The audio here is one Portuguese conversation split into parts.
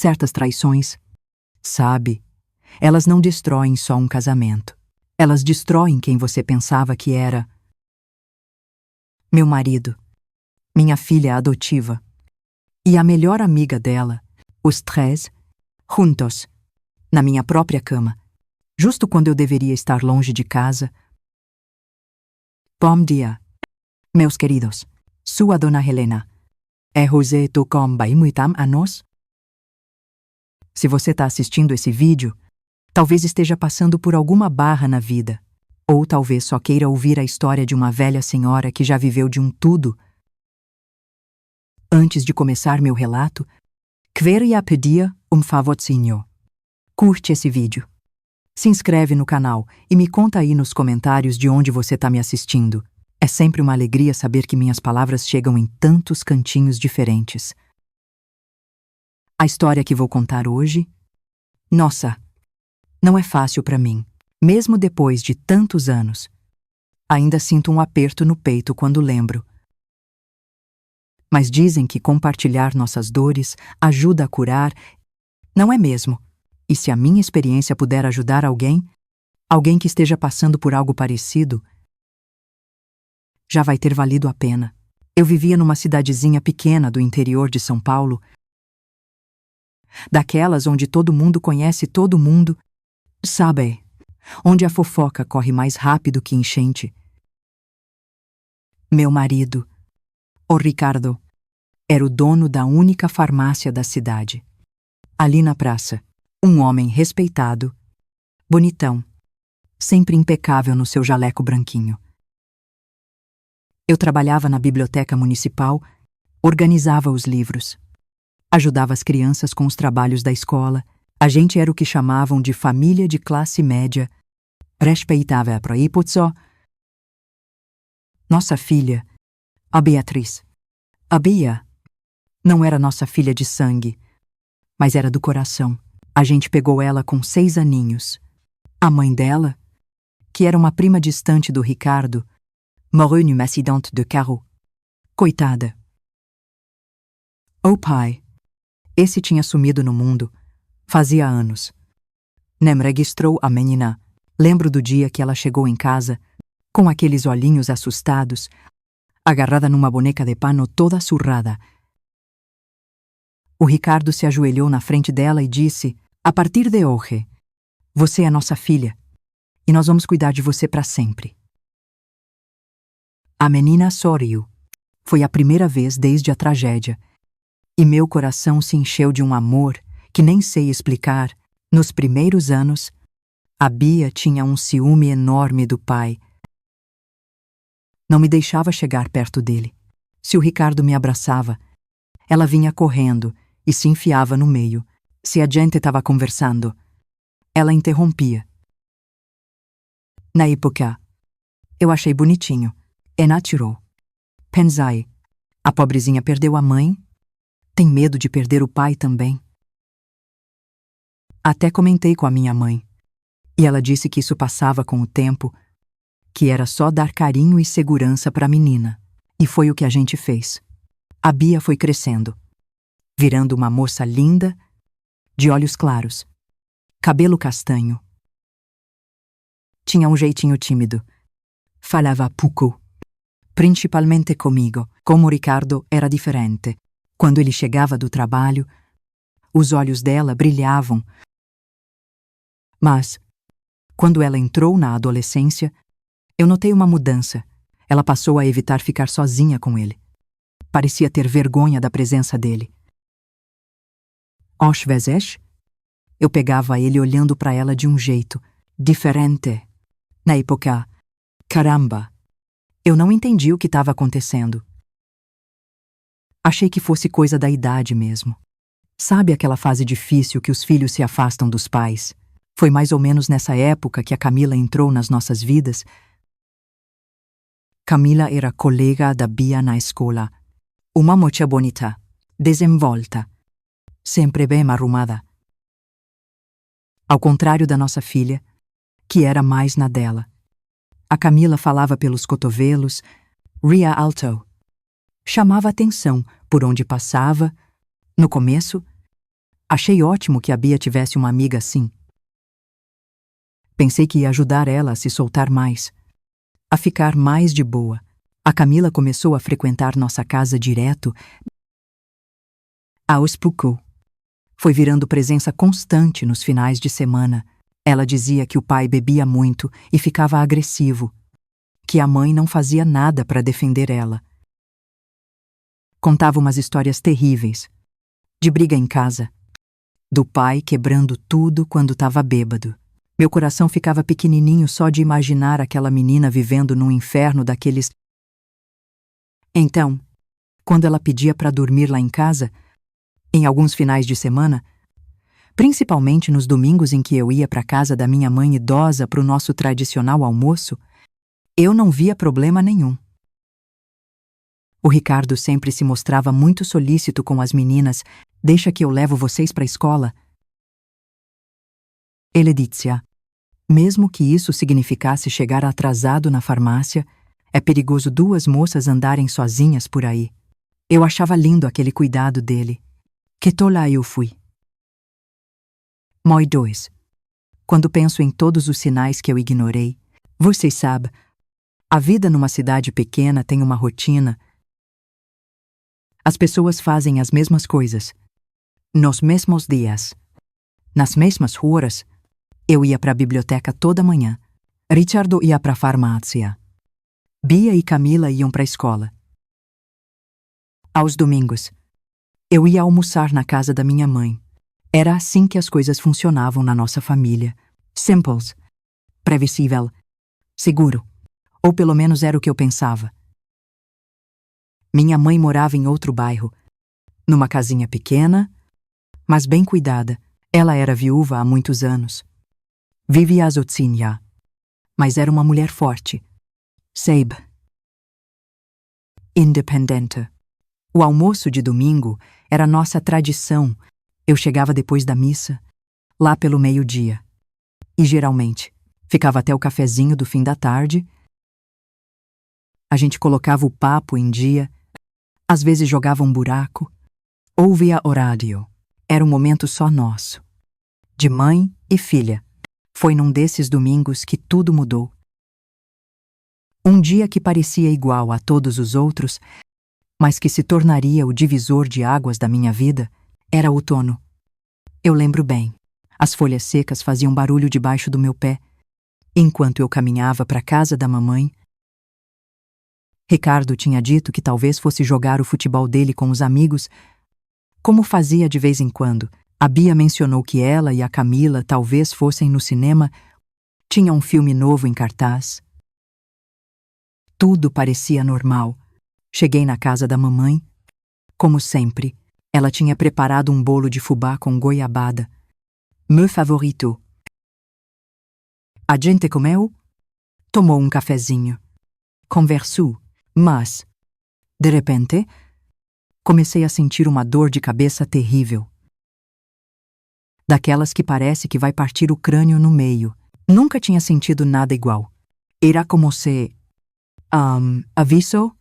Certas traições, sabe, elas não destroem só um casamento. Elas destroem quem você pensava que era. Meu marido, minha filha adotiva e a melhor amiga dela, os três, juntos, na minha própria cama, justo quando eu deveria estar longe de casa. Bom dia, meus queridos. Sua dona Helena. É José com 28 anos? Se você está assistindo esse vídeo, talvez esteja passando por alguma barra na vida, ou talvez só queira ouvir a história de uma velha senhora que já viveu de um tudo. Antes de começar meu relato, queria pedir favorzinho. Curte esse vídeo. Se inscreve no canal e me conta aí nos comentários de onde você está me assistindo. É sempre uma alegria saber que minhas palavras chegam em tantos cantinhos diferentes. A história que vou contar hoje, nossa, não é fácil para mim, mesmo depois de tantos anos. Ainda sinto um aperto no peito quando lembro. Mas dizem que compartilhar nossas dores ajuda a curar, não é mesmo? E se a minha experiência puder ajudar alguém que esteja passando por algo parecido, já vai ter valido a pena. Eu vivia numa cidadezinha pequena do interior de São Paulo, daquelas onde todo mundo conhece todo mundo, sabe? Onde a fofoca corre mais rápido que enchente. Meu marido, o Ricardo, era o dono da única farmácia da cidade. Ali na praça, um homem respeitado, bonitão, sempre impecável no seu jaleco branquinho. Eu trabalhava na biblioteca municipal, organizava os livros, ajudava as crianças com os trabalhos da escola. A gente era o que chamavam de família de classe média. Respeitava a ipotso. Nossa filha, a Beatriz. A Bia não era nossa filha de sangue, mas era do coração. A gente pegou ela com 6 aninhos. A mãe dela, que era uma prima distante do Ricardo, morreu num acidente de carro. Coitada. O pai, esse tinha sumido no mundo fazia anos. Nem registrou a menina. Lembro do dia que ela chegou em casa, com aqueles olhinhos assustados, agarrada numa boneca de pano toda surrada. O Ricardo se ajoelhou na frente dela e disse: "A partir de hoje, você é nossa filha, e nós vamos cuidar de você para sempre." A menina sorriu. Foi a primeira vez desde a tragédia, e meu coração se encheu de um amor que nem sei explicar. Nos primeiros anos, a Bia tinha um ciúme enorme do pai. Não me deixava chegar perto dele. Se o Ricardo me abraçava, ela vinha correndo e se enfiava no meio. Se a gente estava conversando, ela interrompia. Na época, eu achei bonitinho. É natural. Pensai, a pobrezinha perdeu a mãe, tem medo de perder o pai também. Até comentei com a minha mãe, e ela disse que isso passava com o tempo, que era só dar carinho e segurança para a menina. E foi o que a gente fez. A Bia foi crescendo, virando uma moça linda, de olhos claros, cabelo castanho. Tinha um jeitinho tímido. Falava pouco, principalmente comigo. Como o Ricardo era diferente. Quando ele chegava do trabalho, os olhos dela brilhavam. Mas, quando ela entrou na adolescência, eu notei uma mudança. Ela passou a evitar ficar sozinha com ele. Parecia ter vergonha da presença dele. Às vezes, eu pegava ele olhando para ela de um jeito diferente. Na época, caramba, eu não entendi o que estava acontecendo. Achei que fosse coisa da idade mesmo. Sabe aquela fase difícil que os filhos se afastam dos pais? Foi mais ou menos nessa época que a Camila entrou nas nossas vidas. Camila era colega da Bia na escola. Uma moça bonita, desenvolta, sempre bem arrumada. Ao contrário da nossa filha, que era mais na dela. A Camila falava pelos cotovelos, ria alto. Chamava atenção por onde passava. No começo, Achei ótimo que a Bia tivesse uma amiga assim. Pensei que ia ajudar ela a se soltar mais, a ficar mais de boa. A Camila começou a frequentar nossa casa direto. Aos poucos, foi virando presença constante nos finais de semana. Ela dizia que o pai bebia muito e ficava agressivo, que a mãe não fazia nada para defender ela. Contava umas histórias terríveis, de briga em casa, do pai quebrando tudo quando estava bêbado. Meu coração ficava pequenininho só de imaginar aquela menina vivendo num inferno daqueles. Então, quando ela pedia para dormir lá em casa, em alguns finais de semana, principalmente nos domingos em que eu ia para a casa da minha mãe idosa para o nosso tradicional almoço, eu não via problema nenhum. O Ricardo sempre se mostrava muito solícito com as meninas. Deixa que eu levo vocês para a escola. Ele dizia, mesmo que isso significasse chegar atrasado na farmácia, é perigoso duas moças andarem sozinhas por aí. Eu achava lindo aquele cuidado dele. Que tola eu fui. Moi 2. Quando penso em todos os sinais que eu ignorei, vocês sabem, a vida numa cidade pequena tem uma rotina. As pessoas fazem as mesmas coisas, nos mesmos dias, nas mesmas horas. Eu ia para a biblioteca toda manhã. Richardo ia para a farmácia. Bia e Camila iam para a escola. Aos domingos, eu ia almoçar na casa da minha mãe. Era assim que as coisas funcionavam na nossa família. Simples, previsível, seguro. Ou pelo menos era o que eu pensava. Minha mãe morava em outro bairro, numa casinha pequena, mas bem cuidada. Ela era viúva há muitos anos. Vivia sozinha, mas era uma mulher forte. Sabe? Independente. O almoço de domingo era nossa tradição. Eu chegava depois da missa, lá pelo meio-dia. E geralmente, ficava até o cafezinho do fim da tarde. A gente colocava o papo em dia, às vezes jogava um buraco, ouvia horário. Era um momento só nosso, de mãe e filha. Foi num desses domingos que tudo mudou. Um dia que parecia igual a todos os outros, mas que se tornaria o divisor de águas da minha vida, era outono. Eu lembro bem. As folhas secas faziam barulho debaixo do meu pé, enquanto eu caminhava para a casa da mamãe. Ricardo tinha dito que talvez fosse jogar o futebol dele com os amigos, como fazia de vez em quando. A Bia mencionou que ela e a Camila talvez fossem no cinema. Tinha um filme novo em cartaz. Tudo parecia normal. Cheguei na casa da mamãe. Como sempre, ela tinha preparado um bolo de fubá com goiabada. Meu favorito. A gente comeu, tomou um cafezinho, conversou, mas, de repente, comecei a sentir uma dor de cabeça terrível. Daquelas que parece que vai partir o crânio no meio. Nunca tinha sentido nada igual. Era como se... aviso?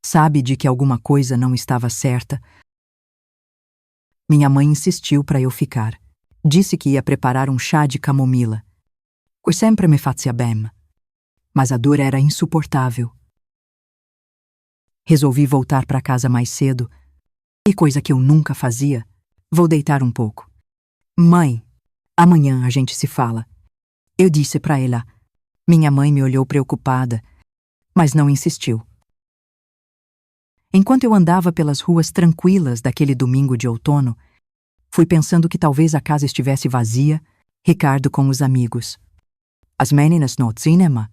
Sabe de que alguma coisa não estava certa? Minha mãe insistiu para eu ficar. Disse que ia preparar um chá de camomila. Que sempre me fazia bem. Mas a dor era insuportável. Resolvi voltar para casa mais cedo. E coisa que eu nunca fazia, vou deitar um pouco. Mãe, amanhã a gente se fala. Eu disse para ela. Minha mãe me olhou preocupada, mas não insistiu. Enquanto eu andava pelas ruas tranquilas daquele domingo de outono, fui pensando que talvez a casa estivesse vazia, Ricardo com os amigos. As meninas no cinema.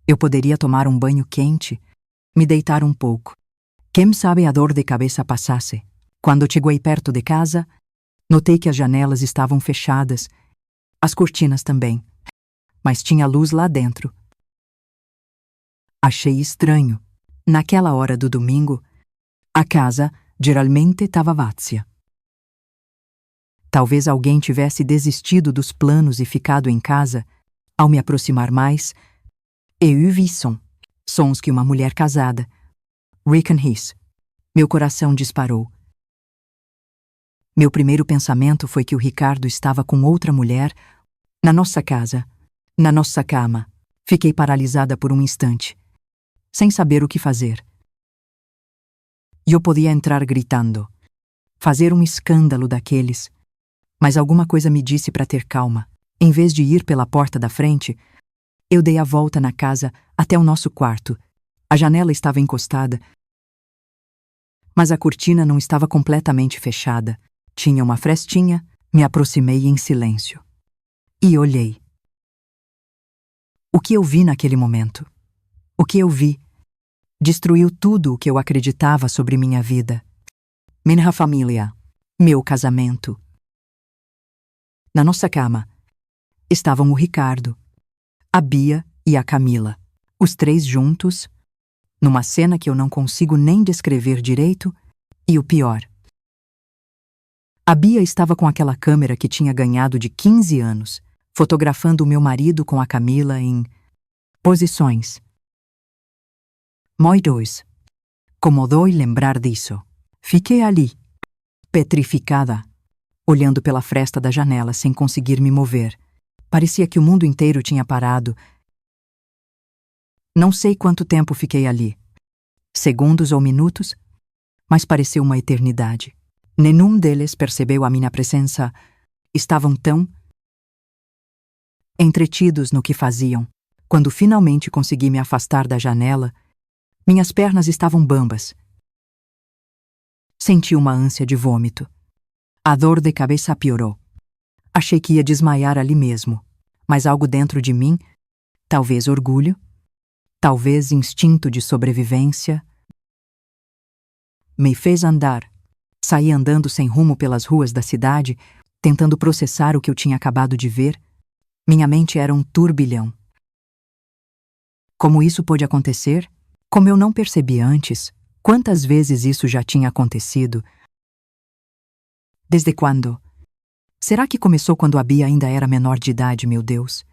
Eu poderia tomar um banho quente, me deitar um pouco. Quem sabe a dor de cabeça passasse. Quando cheguei perto de casa, notei que as janelas estavam fechadas, as cortinas também, mas tinha luz lá dentro. Achei estranho. Naquela hora do domingo, a casa geralmente estava vazia. Talvez alguém tivesse desistido dos planos e ficado em casa. Ao me aproximar mais, eu ouvi sons que uma mulher casada. Rick and His. Meu coração disparou. Meu primeiro pensamento foi que o Ricardo estava com outra mulher na nossa casa, na nossa cama. Fiquei paralisada por um instante, sem saber o que fazer. Eu podia entrar gritando, fazer um escândalo daqueles, mas alguma coisa me disse para ter calma. Em vez de ir pela porta da frente, eu dei a volta na casa até o nosso quarto. A janela estava encostada, mas a cortina não estava completamente fechada. Tinha uma frestinha. Me aproximei em silêncio e olhei. O que eu vi naquele momento? O que eu vi destruiu tudo o que eu acreditava sobre minha vida. Minha família, meu casamento. Na nossa cama estavam o Ricardo, a Bia e a Camila, os três juntos, numa cena que eu não consigo nem descrever direito, e o pior. A Bia estava com aquela câmera que tinha ganhado de 15 anos, fotografando o meu marido com a Camila em posições. Moi dois. Como dói lembrar disso. Fiquei ali, petrificada, olhando pela fresta da janela sem conseguir me mover. Parecia que o mundo inteiro tinha parado. Não sei quanto tempo fiquei ali. Segundos ou minutos, mas pareceu uma eternidade. Nenhum deles percebeu a minha presença. Estavam tão entretidos no que faziam. Quando finalmente consegui me afastar da janela, minhas pernas estavam bambas. Senti uma ânsia de vômito. A dor de cabeça piorou. Achei que ia desmaiar ali mesmo, mas algo dentro de mim, talvez orgulho, talvez instinto de sobrevivência, me fez andar. Saí andando sem rumo pelas ruas da cidade, tentando processar o que eu tinha acabado de ver. Minha mente era um turbilhão. Como isso pôde acontecer? Como eu não percebi antes? Quantas vezes isso já tinha acontecido? Desde quando? Será que começou quando a Bia ainda era menor de idade, meu Deus?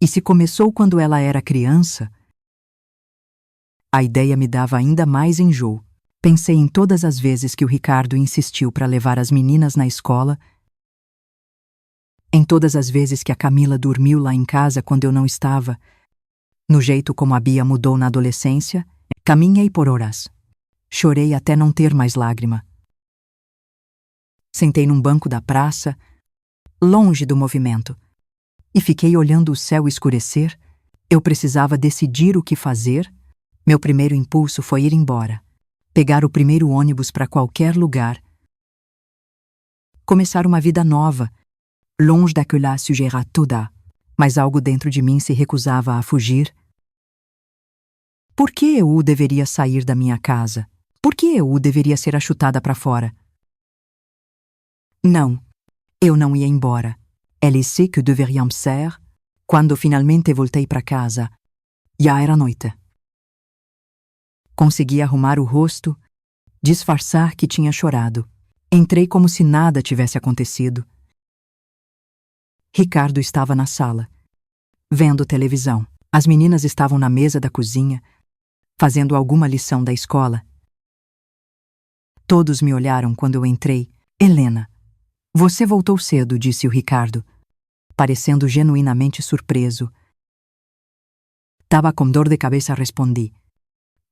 E se começou quando ela era criança? A ideia me dava ainda mais enjoo. Pensei em todas as vezes que o Ricardo insistiu para levar as meninas na escola, em todas as vezes que a Camila dormiu lá em casa quando eu não estava, no jeito como a Bia mudou na adolescência. Caminhei por horas. Chorei até não ter mais lágrima. Sentei num banco da praça, longe do movimento, e fiquei olhando o céu escurecer. Eu precisava decidir o que fazer. Meu primeiro impulso foi ir embora, pegar o primeiro ônibus para qualquer lugar, começar uma vida nova, longe daquela sujeira toda. Mas algo dentro de mim se recusava a fugir. Por que eu deveria sair da minha casa? Por que eu deveria ser achutada para fora? Não, eu não ia embora. Elle sait que deveriam ser. Quando finalmente voltei para casa, já era noite. Consegui arrumar o rosto, disfarçar que tinha chorado. Entrei como se nada tivesse acontecido. Ricardo estava na sala, vendo televisão. As meninas estavam na mesa da cozinha, fazendo alguma lição da escola. Todos me olharam quando eu entrei. Helena, você voltou cedo, disse o Ricardo, parecendo genuinamente surpreso. Tava com dor de cabeça, respondi.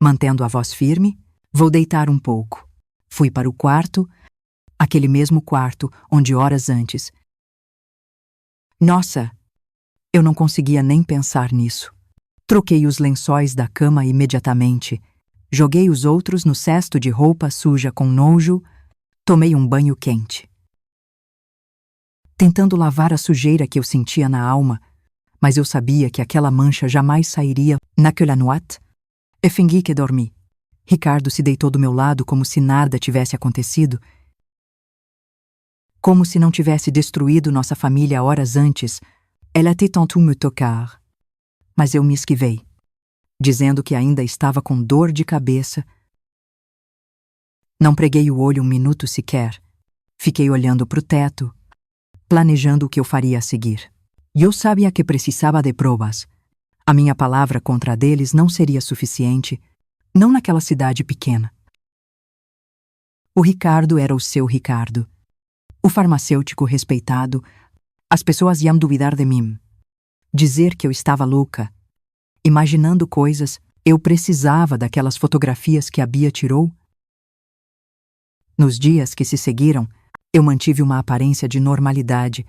Mantendo a voz firme, vou deitar um pouco. Fui para o quarto, aquele mesmo quarto onde horas antes. Nossa, eu não conseguia nem pensar nisso. Troquei os lençóis da cama imediatamente. Joguei os outros no cesto de roupa suja com nojo. Tomei um banho quente, tentando lavar a sujeira que eu sentia na alma, mas eu sabia que aquela mancha jamais sairia. Naquela noite, eu fingi que dormi. Ricardo se deitou do meu lado como se nada tivesse acontecido, como se não tivesse destruído nossa família horas antes. Elle a tenté me tocar, mas eu me esquivei, dizendo que ainda estava com dor de cabeça. Não preguei o olho um minuto sequer. Fiquei olhando para o teto, planejando o que eu faria a seguir. Eu sabia que precisava de provas. A minha palavra contra a deles não seria suficiente, não naquela cidade pequena. O Ricardo era o seu Ricardo. O farmacêutico respeitado, as pessoas iam duvidar de mim. Dizer que eu estava louca. Imaginando coisas, eu precisava daquelas fotografias que a Bia tirou. Nos dias que se seguiram, eu mantive uma aparência de normalidade.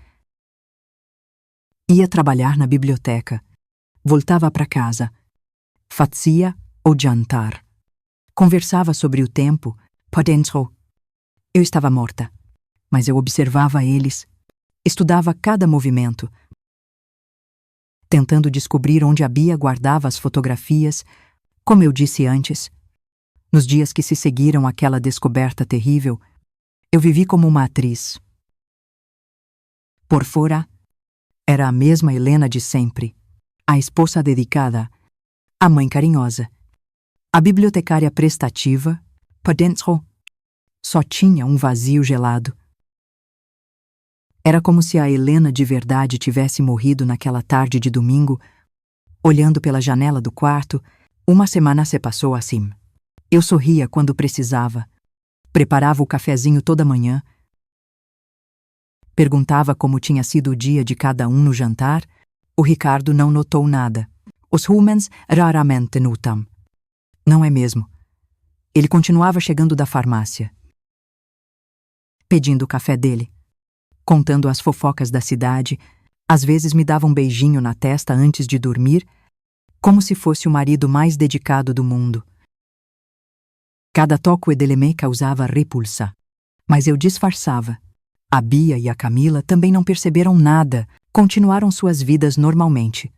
Ia trabalhar na biblioteca. Voltava para casa. Fazia o jantar. Conversava sobre o tempo. Por dentro, eu estava morta. Mas eu observava eles. Estudava cada movimento. Tentando descobrir onde a Bia guardava as fotografias, como eu disse antes. Nos dias que se seguiram àquela descoberta terrível, eu vivi como uma atriz. Por fora, era a mesma Helena de sempre, a esposa dedicada, a mãe carinhosa, a bibliotecária prestativa. Por dentro, só tinha um vazio gelado. Era como se a Helena de verdade tivesse morrido naquela tarde de domingo, olhando pela janela do quarto. Uma semana se passou assim. Eu sorria quando precisava. Preparava o cafezinho toda manhã. Perguntava como tinha sido o dia de cada um no jantar. O Ricardo não notou nada. Os Rumens raramente notam. Não é mesmo? Ele continuava chegando da farmácia, pedindo o café dele, contando as fofocas da cidade. Às vezes me dava um beijinho na testa antes de dormir, como se fosse o marido mais dedicado do mundo. Cada toque dele me causava repulsa, mas eu disfarçava. A Bia e a Camila também não perceberam nada, continuaram suas vidas normalmente.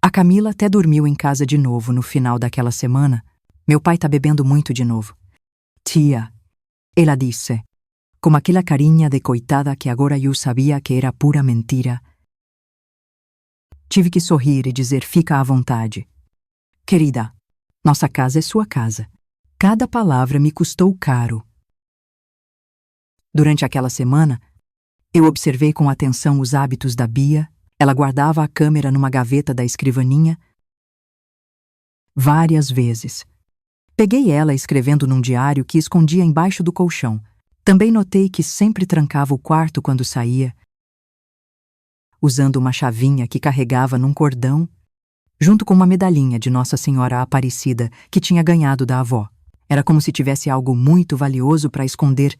A Camila até dormiu em casa de novo no final daquela semana. Meu pai tá bebendo muito de novo. Tia, ela disse, com aquela carinha de coitada que agora eu sabia que era pura mentira. Tive que sorrir e dizer: fica à vontade. Querida, nossa casa é sua casa. Cada palavra me custou caro. Durante aquela semana, eu observei com atenção os hábitos da Bia. Ela guardava a câmera numa gaveta da escrivaninha. Várias vezes. Peguei ela escrevendo num diário que escondia embaixo do colchão. Também notei que sempre trancava o quarto quando saía, usando uma chavinha que carregava num cordão, junto com uma medalhinha de Nossa Senhora Aparecida que tinha ganhado da avó. Era como se tivesse algo muito valioso para esconder.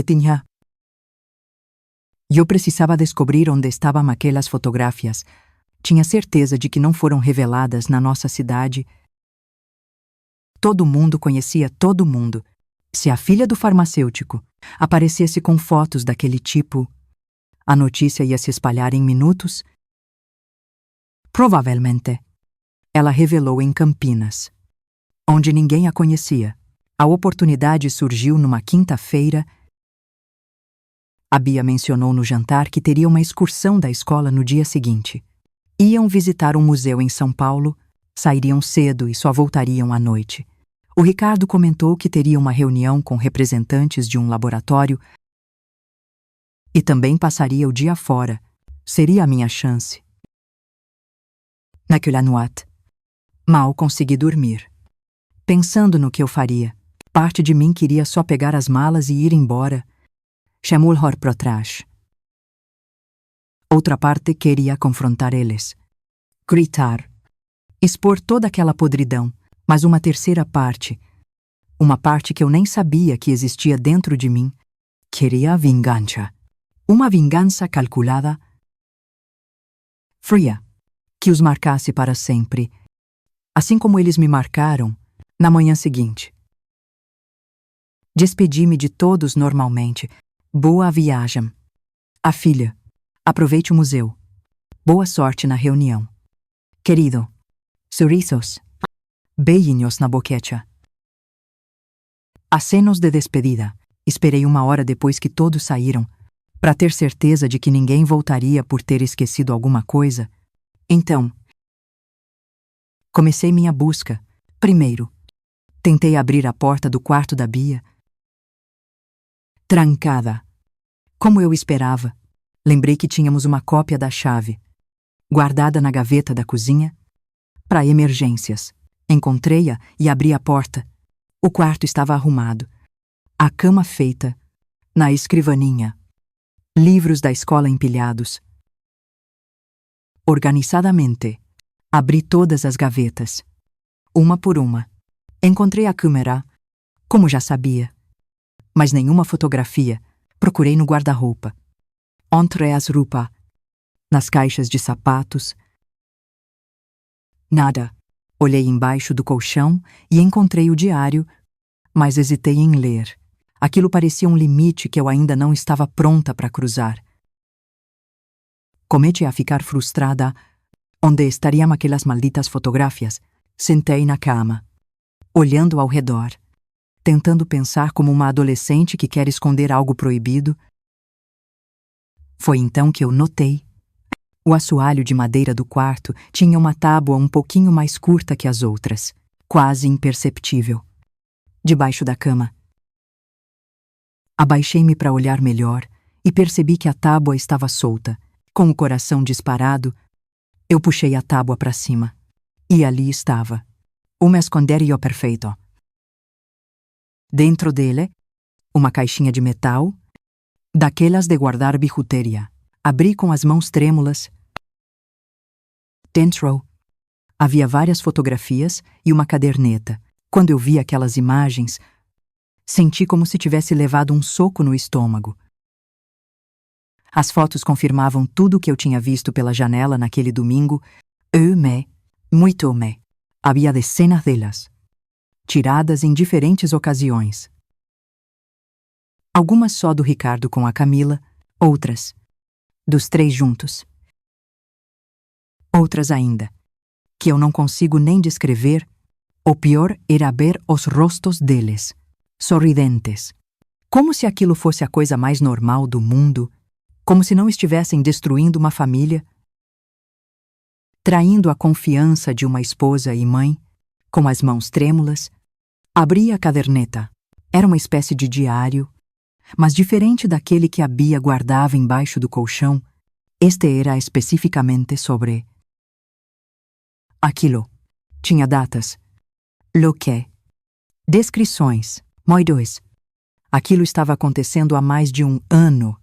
Tinha. Eu precisava descobrir onde estavam aquelas fotografias. Tinha certeza de que não foram reveladas na nossa cidade. Todo mundo conhecia todo mundo. Se a filha do farmacêutico aparecesse com fotos daquele tipo, a notícia ia se espalhar em minutos. Provavelmente, ela revelou em Campinas, onde ninguém a conhecia. A oportunidade surgiu numa quinta-feira. A Bia mencionou no jantar que teria uma excursão da escola no dia seguinte. Iam visitar um museu em São Paulo, sairiam cedo e só voltariam à noite. O Ricardo comentou que teria uma reunião com representantes de um laboratório e também passaria o dia fora. Seria a minha chance. Naquela noite, mal consegui dormir. Pensando no que eu faria, parte de mim queria só pegar as malas e ir embora. Chamou-lhe para trás. Outra parte queria confrontar eles. Gritar. Expor toda aquela podridão. Mas uma terceira parte, uma parte que eu nem sabia que existia dentro de mim, queria a vingança. Uma vingança calculada, fria, que os marcasse para sempre, assim como eles me marcaram na manhã seguinte. Despedi-me de todos normalmente. Boa viagem. A filha, aproveite o museu. Boa sorte na reunião. Querido, sorrisos. Beijinhos na boquete. Acenos de despedida. Esperei 1 hora depois que todos saíram, para ter certeza de que ninguém voltaria por ter esquecido alguma coisa. Então, comecei minha busca. Primeiro, tentei abrir a porta do quarto da Bia. Trancada. Como eu esperava, lembrei que tínhamos uma cópia da chave, guardada na gaveta da cozinha, para emergências. Encontrei-a e abri a porta. O quarto estava arrumado. A cama feita. Na escrivaninha. Livros da escola empilhados. Organizadamente. Abri todas as gavetas. Uma por uma. Encontrei a câmera, como já sabia. Mas nenhuma fotografia. Procurei no guarda-roupa. Entre as roupas. Nas caixas de sapatos. Nada. Olhei embaixo do colchão e encontrei o diário, mas hesitei em ler. Aquilo parecia um limite que eu ainda não estava pronta para cruzar. Comecei a ficar frustrada. Onde estariam aquelas malditas fotografias? Sentei na cama, olhando ao redor, tentando pensar como uma adolescente que quer esconder algo proibido. Foi então que eu notei. O assoalho de madeira do quarto tinha uma tábua um pouquinho mais curta que as outras, quase imperceptível. Debaixo da cama. Abaixei-me para olhar melhor e percebi que a tábua estava solta. Com o coração disparado, eu puxei a tábua para cima. E ali estava. Um esconderijo perfeito. Dentro dele, uma caixinha de metal, daquelas de guardar bijuteria. Abri com as mãos trêmulas. Dentro havia várias fotografias e uma caderneta. Quando eu vi aquelas imagens, senti como se tivesse levado um soco no estômago. As fotos confirmavam tudo o que eu tinha visto pela janela naquele domingo. Muito me. Havia dezenas delas, tiradas em diferentes ocasiões. Algumas só do Ricardo com a Camila, outras dos três juntos. Outras ainda, que eu não consigo nem descrever. O pior era ver os rostos deles, sorridentes, como se aquilo fosse a coisa mais normal do mundo, como se não estivessem destruindo uma família, traindo a confiança de uma esposa e mãe. Com as mãos trêmulas, abri a caderneta. Era uma espécie de diário, mas diferente daquele que a Bia guardava embaixo do colchão. Este era especificamente sobre aquilo. Tinha datas, loquê, descrições, moidos. Aquilo estava acontecendo há mais de um ano.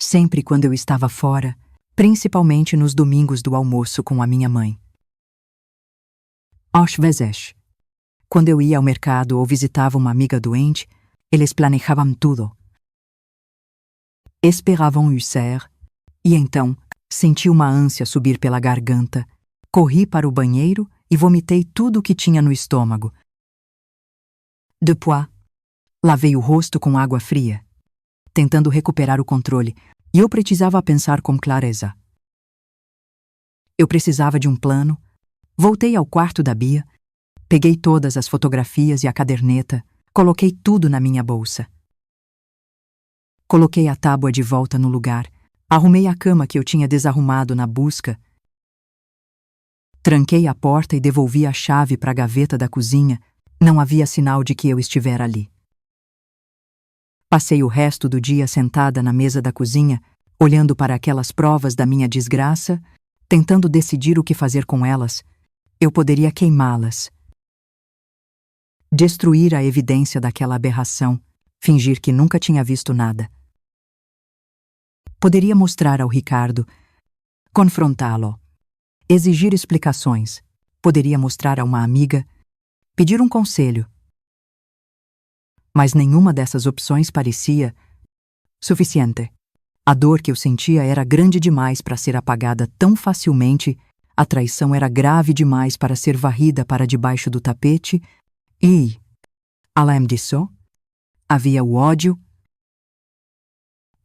Sempre quando eu estava fora, principalmente nos domingos do almoço com a minha mãe. Às vezes, quando eu ia ao mercado ou visitava uma amiga doente, eles planejavam tudo. Esperavam o ser, e então senti uma ânsia subir pela garganta. Corri para o banheiro e vomitei tudo o que tinha no estômago. Depois, lavei o rosto com água fria, tentando recuperar o controle, e eu precisava pensar com clareza. Eu precisava de um plano. Voltei ao quarto da Bia, peguei todas as fotografias e a caderneta, coloquei tudo na minha bolsa. Coloquei a tábua de volta no lugar, arrumei a cama que eu tinha desarrumado na busca, tranquei a porta e devolvi a chave para a gaveta da cozinha. Não havia sinal de que eu estivera ali. Passei o resto do dia sentada na mesa da cozinha, olhando para aquelas provas da minha desgraça, tentando decidir o que fazer com elas. Eu poderia queimá-las, destruir a evidência daquela aberração, fingir que nunca tinha visto nada. Poderia mostrar ao Ricardo, confrontá-lo, exigir explicações. Poderia mostrar a uma amiga, pedir um conselho. Mas nenhuma dessas opções parecia suficiente. A dor que eu sentia era grande demais para ser apagada tão facilmente, a traição era grave demais para ser varrida para debaixo do tapete, e, além disso, havia o ódio,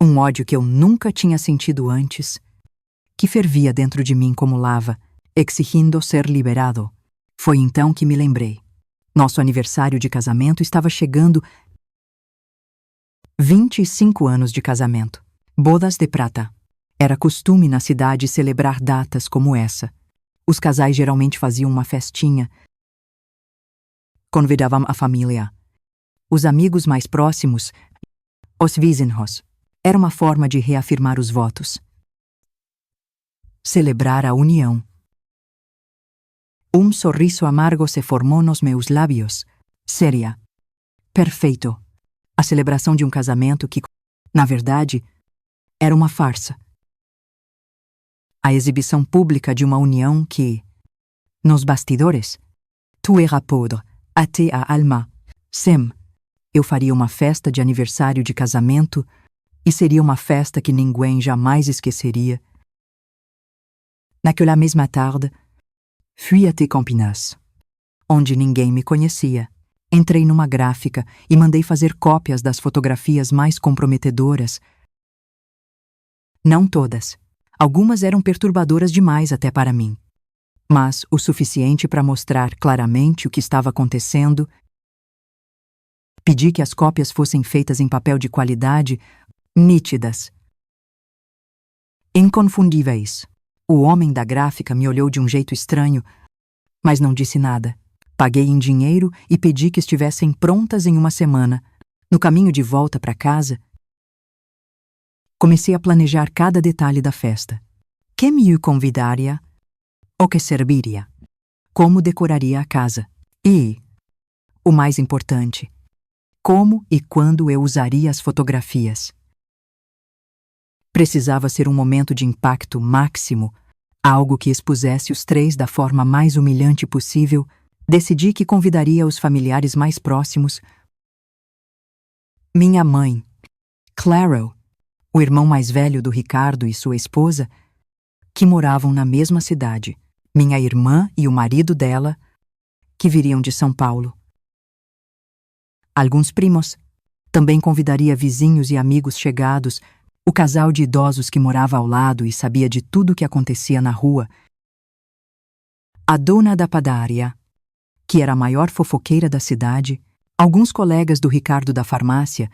um ódio que eu nunca tinha sentido antes, que fervia dentro de mim como lava, exigindo ser liberado. Foi então que me lembrei. Nosso aniversário de casamento estava chegando. 25 anos de casamento. Bodas de prata. Era costume na cidade celebrar datas como essa. Os casais geralmente faziam uma festinha. Convidavam a família, os amigos mais próximos, os vizinhos. Era uma forma de reafirmar os votos. Celebrar a união. Um sorriso amargo se formou nos meus lábios. Seria. Perfeito. A celebração de um casamento que, na verdade, era uma farsa. A exibição pública de uma união que, nos bastidores, tout era poudre, até a alma. Sem, eu faria uma festa de aniversário de casamento e seria uma festa que ninguém jamais esqueceria. Naquela mesma tarde, fui até Campinas, onde ninguém me conhecia. Entrei numa gráfica e mandei fazer cópias das fotografias mais comprometedoras. Não todas. Algumas eram perturbadoras demais até para mim. Mas o suficiente para mostrar claramente o que estava acontecendo. Pedi que as cópias fossem feitas em papel de qualidade, nítidas, inconfundíveis. O homem da gráfica me olhou de um jeito estranho, mas não disse nada. Paguei em dinheiro e pedi que estivessem prontas em uma semana. No caminho de volta para casa, comecei a planejar cada detalhe da festa. Que me convidaria? O que serviria? Como decoraria a casa? E, o mais importante, como e quando eu usaria as fotografias? Precisava ser um momento de impacto máximo, algo que expusesse os três da forma mais humilhante possível. Decidi que convidaria os familiares mais próximos. Minha mãe, Claro, o irmão mais velho do Ricardo e sua esposa, que moravam na mesma cidade, minha irmã e o marido dela, que viriam de São Paulo. Alguns primos. Também convidaria vizinhos e amigos chegados, o casal de idosos que morava ao lado e sabia de tudo o que acontecia na rua. A dona da padaria, que era a maior fofoqueira da cidade, alguns colegas do Ricardo da farmácia,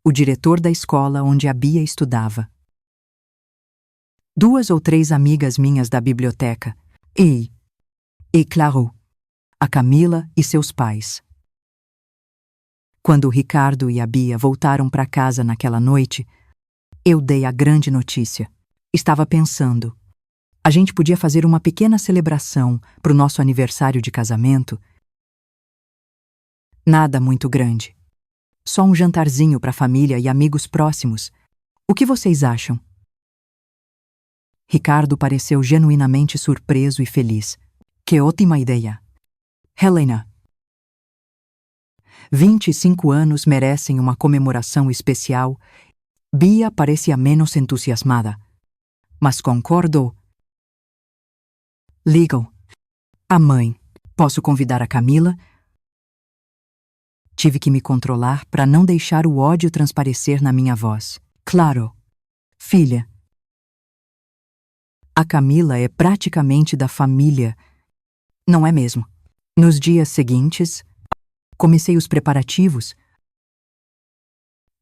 o diretor da escola onde a Bia estudava. 2 ou 3 amigas minhas da biblioteca, e claro, a Camila e seus pais. Quando o Ricardo e a Bia voltaram para casa naquela noite, eu dei a grande notícia. Estava pensando, a gente podia fazer uma pequena celebração para o nosso aniversário de casamento. Nada muito grande. Só um jantarzinho para a família e amigos próximos. O que vocês acham? Ricardo pareceu genuinamente surpreso e feliz. Que ótima ideia! Helena, 25 anos merecem uma comemoração especial. Bia parecia menos entusiasmada, mas concordou. Ligam. A mãe. Posso convidar a Camila? Tive que me controlar para não deixar o ódio transparecer na minha voz. Claro. Filha. A Camila é praticamente da família, não é mesmo? Nos dias seguintes, comecei os preparativos.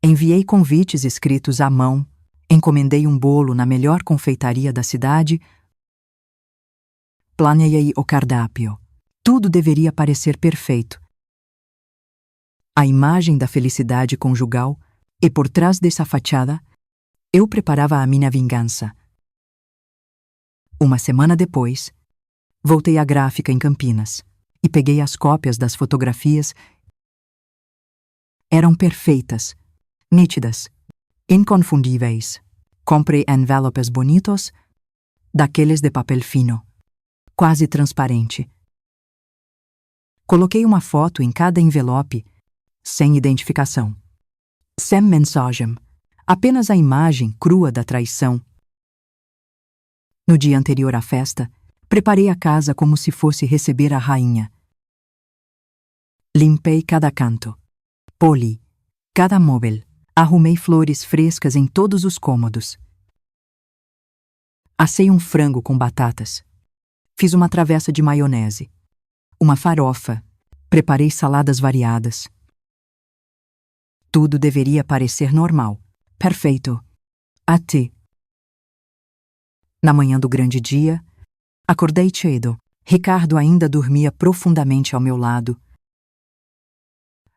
Enviei convites escritos à mão, encomendei um bolo na melhor confeitaria da cidade. Planejei o cardápio. Tudo deveria parecer perfeito. A imagem da felicidade conjugal, e por trás dessa fachada, eu preparava a minha vingança. Uma semana depois, voltei à gráfica em Campinas e peguei as cópias das fotografias. Eram perfeitas, nítidas, inconfundíveis. Comprei envelopes bonitos, daqueles de papel fino, quase transparente. Coloquei uma foto em cada envelope, sem identificação. Sem mensagem, apenas a imagem crua da traição. No dia anterior à festa, preparei a casa como se fosse receber a rainha. Limpei cada canto, poli cada móvel, arrumei flores frescas em todos os cômodos. Assei um frango com batatas. Fiz uma travessa de maionese, uma farofa, preparei saladas variadas. Tudo deveria parecer normal, perfeito, até. Na manhã do grande dia, acordei cedo. Ricardo ainda dormia profundamente ao meu lado.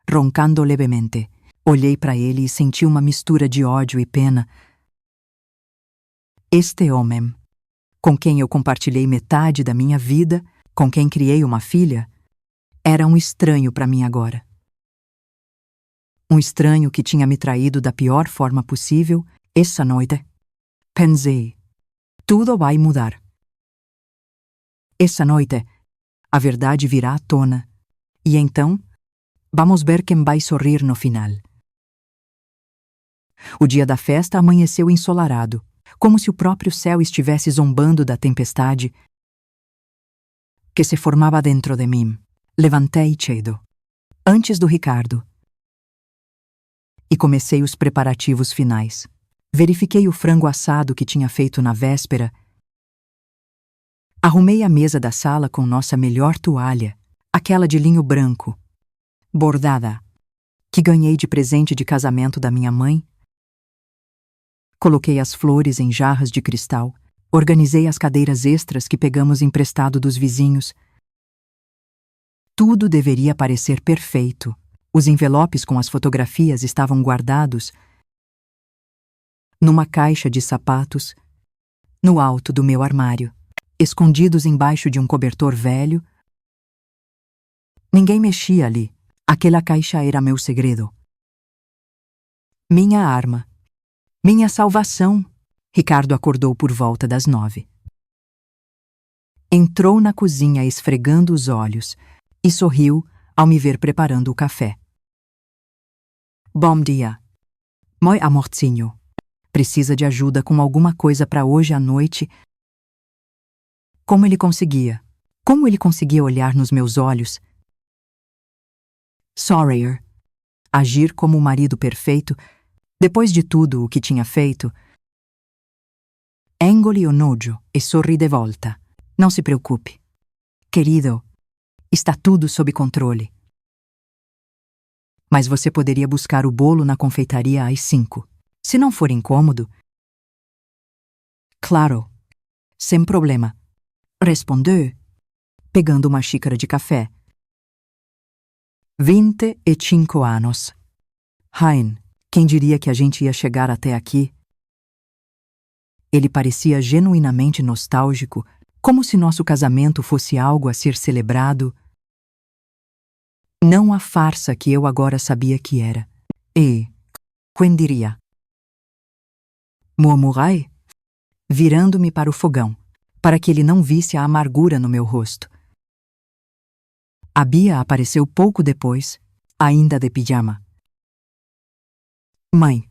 Roncando levemente, olhei para ele e senti uma mistura de ódio e pena. Este homem, com quem eu compartilhei metade da minha vida, com quem criei uma filha, era um estranho para mim agora. Um estranho que tinha me traído da pior forma possível. Essa noite, pensei, tudo vai mudar. Essa noite, a verdade virá à tona. E então, vamos ver quem vai sorrir no final. O dia da festa amanheceu ensolarado, como se o próprio céu estivesse zombando da tempestade que se formava dentro de mim. Levantei cedo, antes do Ricardo, e comecei os preparativos finais. Verifiquei o frango assado que tinha feito na véspera. Arrumei a mesa da sala com nossa melhor toalha, aquela de linho branco, bordada, que ganhei de presente de casamento da minha mãe. Coloquei as flores em jarras de cristal, organizei as cadeiras extras que pegamos emprestado dos vizinhos. Tudo deveria parecer perfeito. Os envelopes com as fotografias estavam guardados numa caixa de sapatos, no alto do meu armário, escondidos embaixo de um cobertor velho. Ninguém mexia ali. Aquela caixa era meu segredo. Minha arma. Minha salvação. Ricardo acordou por volta das 9. Entrou na cozinha esfregando os olhos e sorriu ao me ver preparando o café. Bom dia. Meu amorzinho. Precisa de ajuda com alguma coisa para hoje à noite? Como ele conseguia? Como ele conseguia olhar nos meus olhos? Sorrier. Agir como o marido perfeito, depois de tudo o que tinha feito. Engole o nojo e sorri de volta. Não se preocupe. Querido, está tudo sob controle. Mas você poderia buscar o bolo na confeitaria às 5. Se não for incômodo. Claro. Sem problema. Respondeu, pegando uma xícara de café. 25 anos. Hein, quem diria que a gente ia chegar até aqui? Ele parecia genuinamente nostálgico, como se nosso casamento fosse algo a ser celebrado. Não a farsa que eu agora sabia que era. E, quem diria? Murmurai, virando-me para o fogão, para que ele não visse a amargura no meu rosto. A Bia apareceu pouco depois, ainda de pijama. Mãe,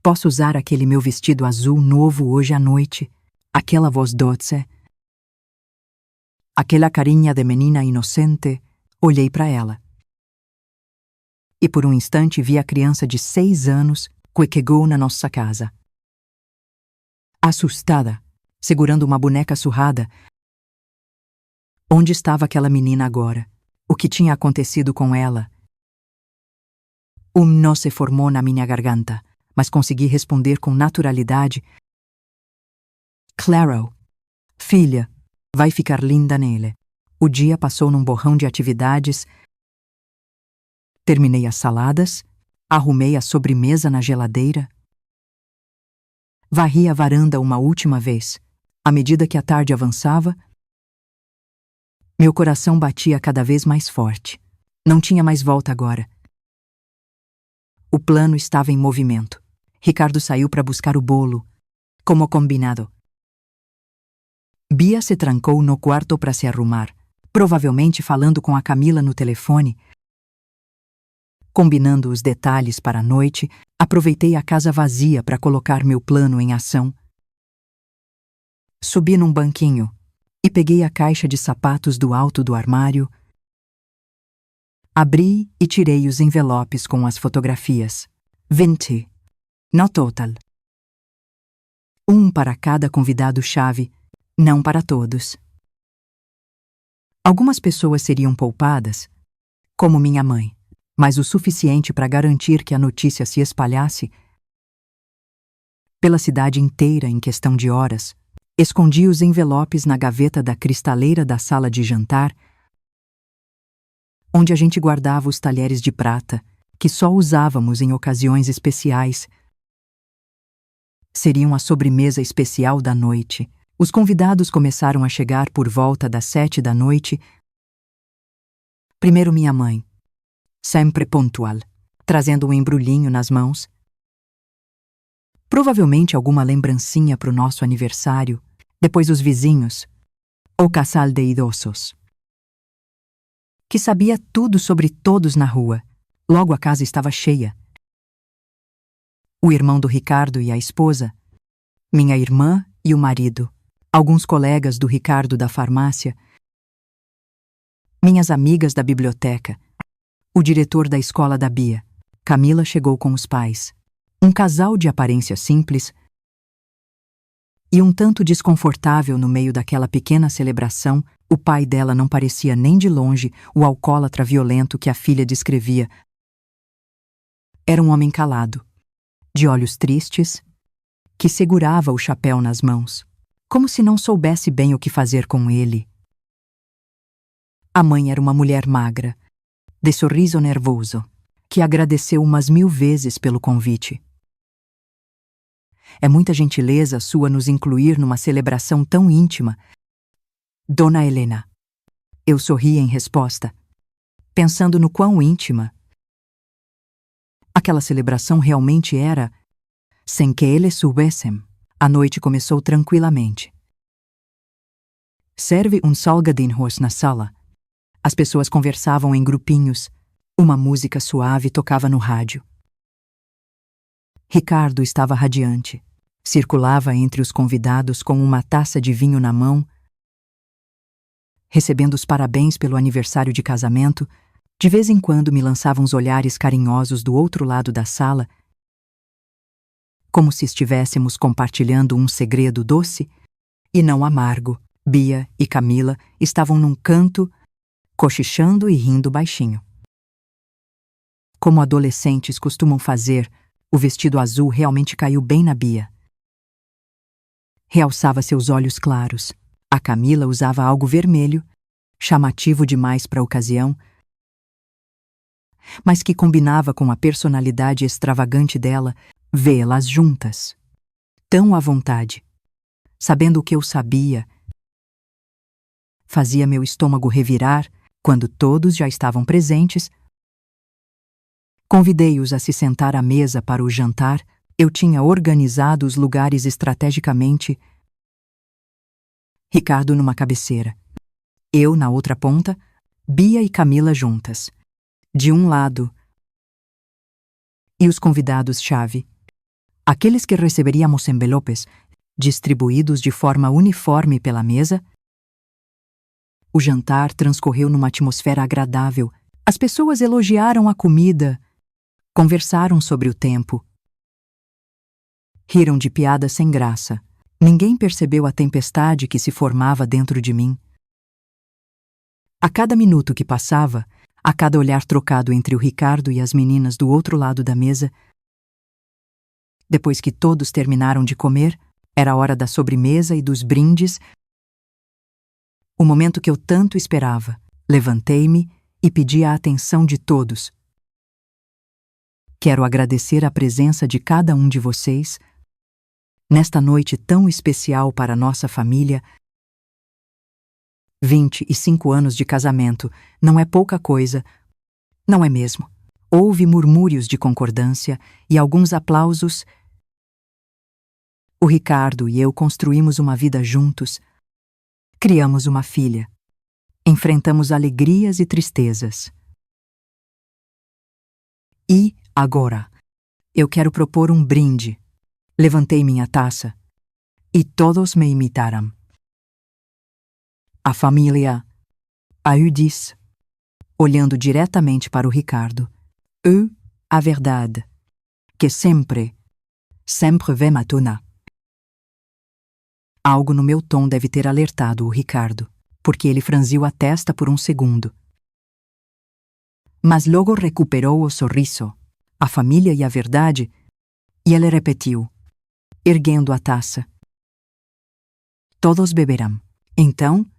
posso usar aquele meu vestido azul novo hoje à noite? Aquela voz doce? Aquela carinha de menina inocente? Olhei para ela. E por um instante vi a criança de 6 anos que chegou na nossa casa. Assustada, segurando uma boneca surrada. Onde estava aquela menina agora? O que tinha acontecido com ela? Um nó se formou na minha garganta, mas consegui responder com naturalidade. Claro, filha, vai ficar linda nele. O dia passou num borrão de atividades. Terminei as saladas, arrumei a sobremesa na geladeira. Varri a varanda uma última vez. À medida que a tarde avançava, meu coração batia cada vez mais forte. Não tinha mais volta agora. O plano estava em movimento. Ricardo saiu para buscar o bolo, como combinado. Bia se trancou no quarto para se arrumar, provavelmente falando com a Camila no telefone. Combinando os detalhes para a noite, aproveitei a casa vazia para colocar meu plano em ação. Subi num banquinho e peguei a caixa de sapatos do alto do armário. Abri e tirei os envelopes com as fotografias. 20. No total. Um para cada convidado-chave, não para todos. Algumas pessoas seriam poupadas, como minha mãe, mas o suficiente para garantir que a notícia se espalhasse pela cidade inteira em questão de horas. Escondi os envelopes na gaveta da cristaleira da sala de jantar, onde a gente guardava os talheres de prata, que só usávamos em ocasiões especiais. Seriam a sobremesa especial da noite. Os convidados começaram a chegar por volta das 7 da noite. Primeiro minha mãe, sempre pontual. trazendo um embrulhinho nas mãos. Provavelmente alguma lembrancinha para o nosso aniversário, depois os vizinhos, o casal de idosos, que sabia tudo sobre todos na rua. Logo a casa estava cheia. O irmão do Ricardo e a esposa, minha irmã e o marido, alguns colegas do Ricardo da farmácia, minhas amigas da biblioteca, o diretor da escola da Bia. Camila chegou com os pais. Um casal de aparência simples e um tanto desconfortável no meio daquela pequena celebração. O pai dela não parecia nem de longe o alcoólatra violento que a filha descrevia. Era um homem calado, de olhos tristes, que segurava o chapéu nas mãos, como se não soubesse bem o que fazer com ele. A mãe era uma mulher magra, de sorriso nervoso, que agradeceu umas 1000 vezes pelo convite. É muita gentileza sua nos incluir numa celebração tão íntima, Dona Helena. Eu sorri em resposta, pensando no quão íntima aquela celebração realmente era. Sem que eles soubessem, a noite começou tranquilamente. Serve salgadinhos na sala. As pessoas conversavam em grupinhos. Uma música suave tocava no rádio. Ricardo estava radiante. Circulava entre os convidados com uma taça de vinho na mão, recebendo os parabéns pelo aniversário de casamento. De vez em quando me lançava uns olhares carinhosos do outro lado da sala, como se estivéssemos compartilhando um segredo doce e não amargo. Bia e Camila estavam num canto, cochichando e rindo baixinho. Como adolescentes costumam fazer, o vestido azul realmente caiu bem na Bia. Realçava seus olhos claros. A Camila usava algo vermelho, chamativo demais para a ocasião, mas que combinava com a personalidade extravagante dela. Vê-las juntas, tão à vontade, sabendo o que eu sabia, fazia meu estômago revirar. Quando todos já estavam presentes, convidei-os a se sentar à mesa para o jantar. Eu tinha organizado os lugares estrategicamente. Ricardo numa cabeceira, eu na outra ponta, Bia e Camila juntas, de um lado, e os convidados-chave, aqueles que receberíamos envelopes, distribuídos de forma uniforme pela mesa. O jantar transcorreu numa atmosfera agradável. As pessoas elogiaram a comida, conversaram sobre o tempo, riram de piadas sem graça. Ninguém percebeu a tempestade que se formava dentro de mim. A cada minuto que passava, a cada olhar trocado entre o Ricardo e as meninas do outro lado da mesa, depois que todos terminaram de comer, era a hora da sobremesa e dos brindes. O momento que eu tanto esperava. Levantei-me e pedi a atenção de todos. Quero agradecer a presença de cada um de vocês nesta noite tão especial para nossa família. 25 anos de casamento não é pouca coisa, não é mesmo? Houve murmúrios de concordância e alguns aplausos. O Ricardo e eu construímos uma vida juntos. Criamos uma filha. Enfrentamos alegrias e tristezas. E, agora, eu quero propor um brinde. Levantei minha taça e todos me imitaram. A família, a disse, olhando diretamente para o Ricardo. A verdade, que sempre vem à tona. Algo no meu tom deve ter alertado o Ricardo, porque ele franziu a testa por um segundo. Mas logo recuperou o sorriso, a família e a verdade, e ele repetiu, erguendo a taça. Todos beberão. Então,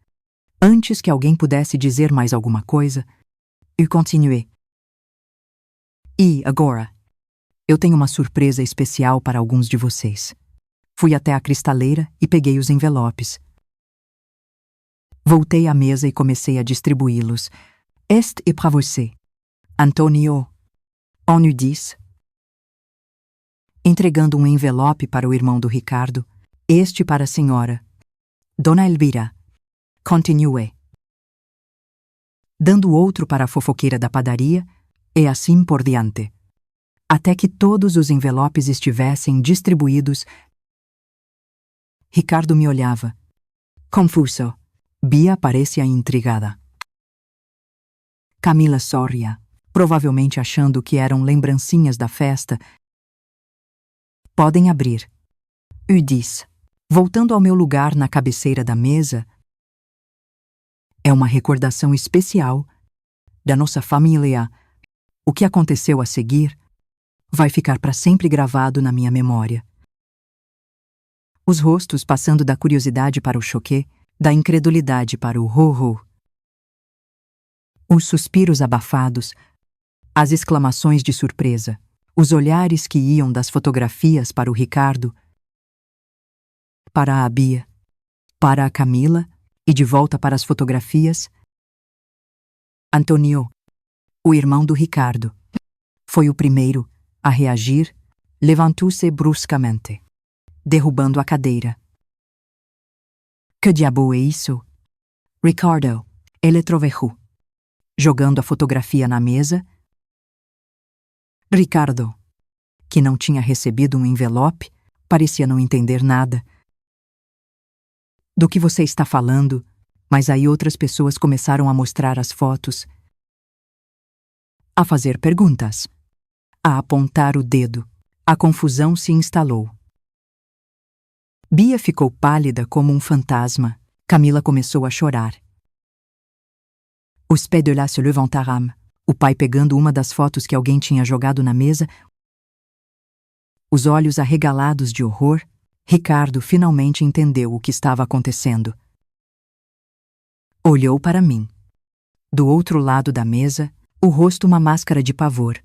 antes que alguém pudesse dizer mais alguma coisa, eu continuei. E, agora, eu tenho uma surpresa especial para alguns de vocês. Fui até a cristaleira e peguei os envelopes. Voltei à mesa e comecei a distribuí-los. Este é para você, Antonio. On eut 10. Entregando um envelope para o irmão do Ricardo, este para a senhora. Dona Elvira. Continue. Dando outro para a fofoqueira da padaria, e assim por diante. Até que todos os envelopes estivessem distribuídos. Ricardo me olhava. Confuso. Bia parecia intrigada. Camila sorria, provavelmente achando que eram lembrancinhas da festa. Podem abrir. Eu disse, voltando ao meu lugar na cabeceira da mesa. É uma recordação especial da nossa família. O que aconteceu a seguir vai ficar para sempre gravado na minha memória. Os rostos passando da curiosidade para o choqué, da incredulidade para o ho-ho. Os suspiros abafados, as exclamações de surpresa, os olhares que iam das fotografias para o Ricardo, para a Bia, para a Camila e de volta para as fotografias. Antonio, o irmão do Ricardo, foi o primeiro a reagir, levantou-se bruscamente, derrubando a cadeira. Que diabo é isso? Ricardo, ele trovejou, jogando a fotografia na mesa. Ricardo, que não tinha recebido um envelope, parecia não entender nada. Do que você está falando? Mas aí outras pessoas começaram a mostrar as fotos, a fazer perguntas, a apontar o dedo. A confusão se instalou. Bia ficou pálida como um fantasma. Camila começou a chorar. Os pés de là se levantaram, o pai pegando uma das fotos que alguém tinha jogado na mesa. Os olhos arregalados de horror, Ricardo finalmente entendeu o que estava acontecendo. Olhou para mim. Do outro lado da mesa, o rosto uma máscara de pavor.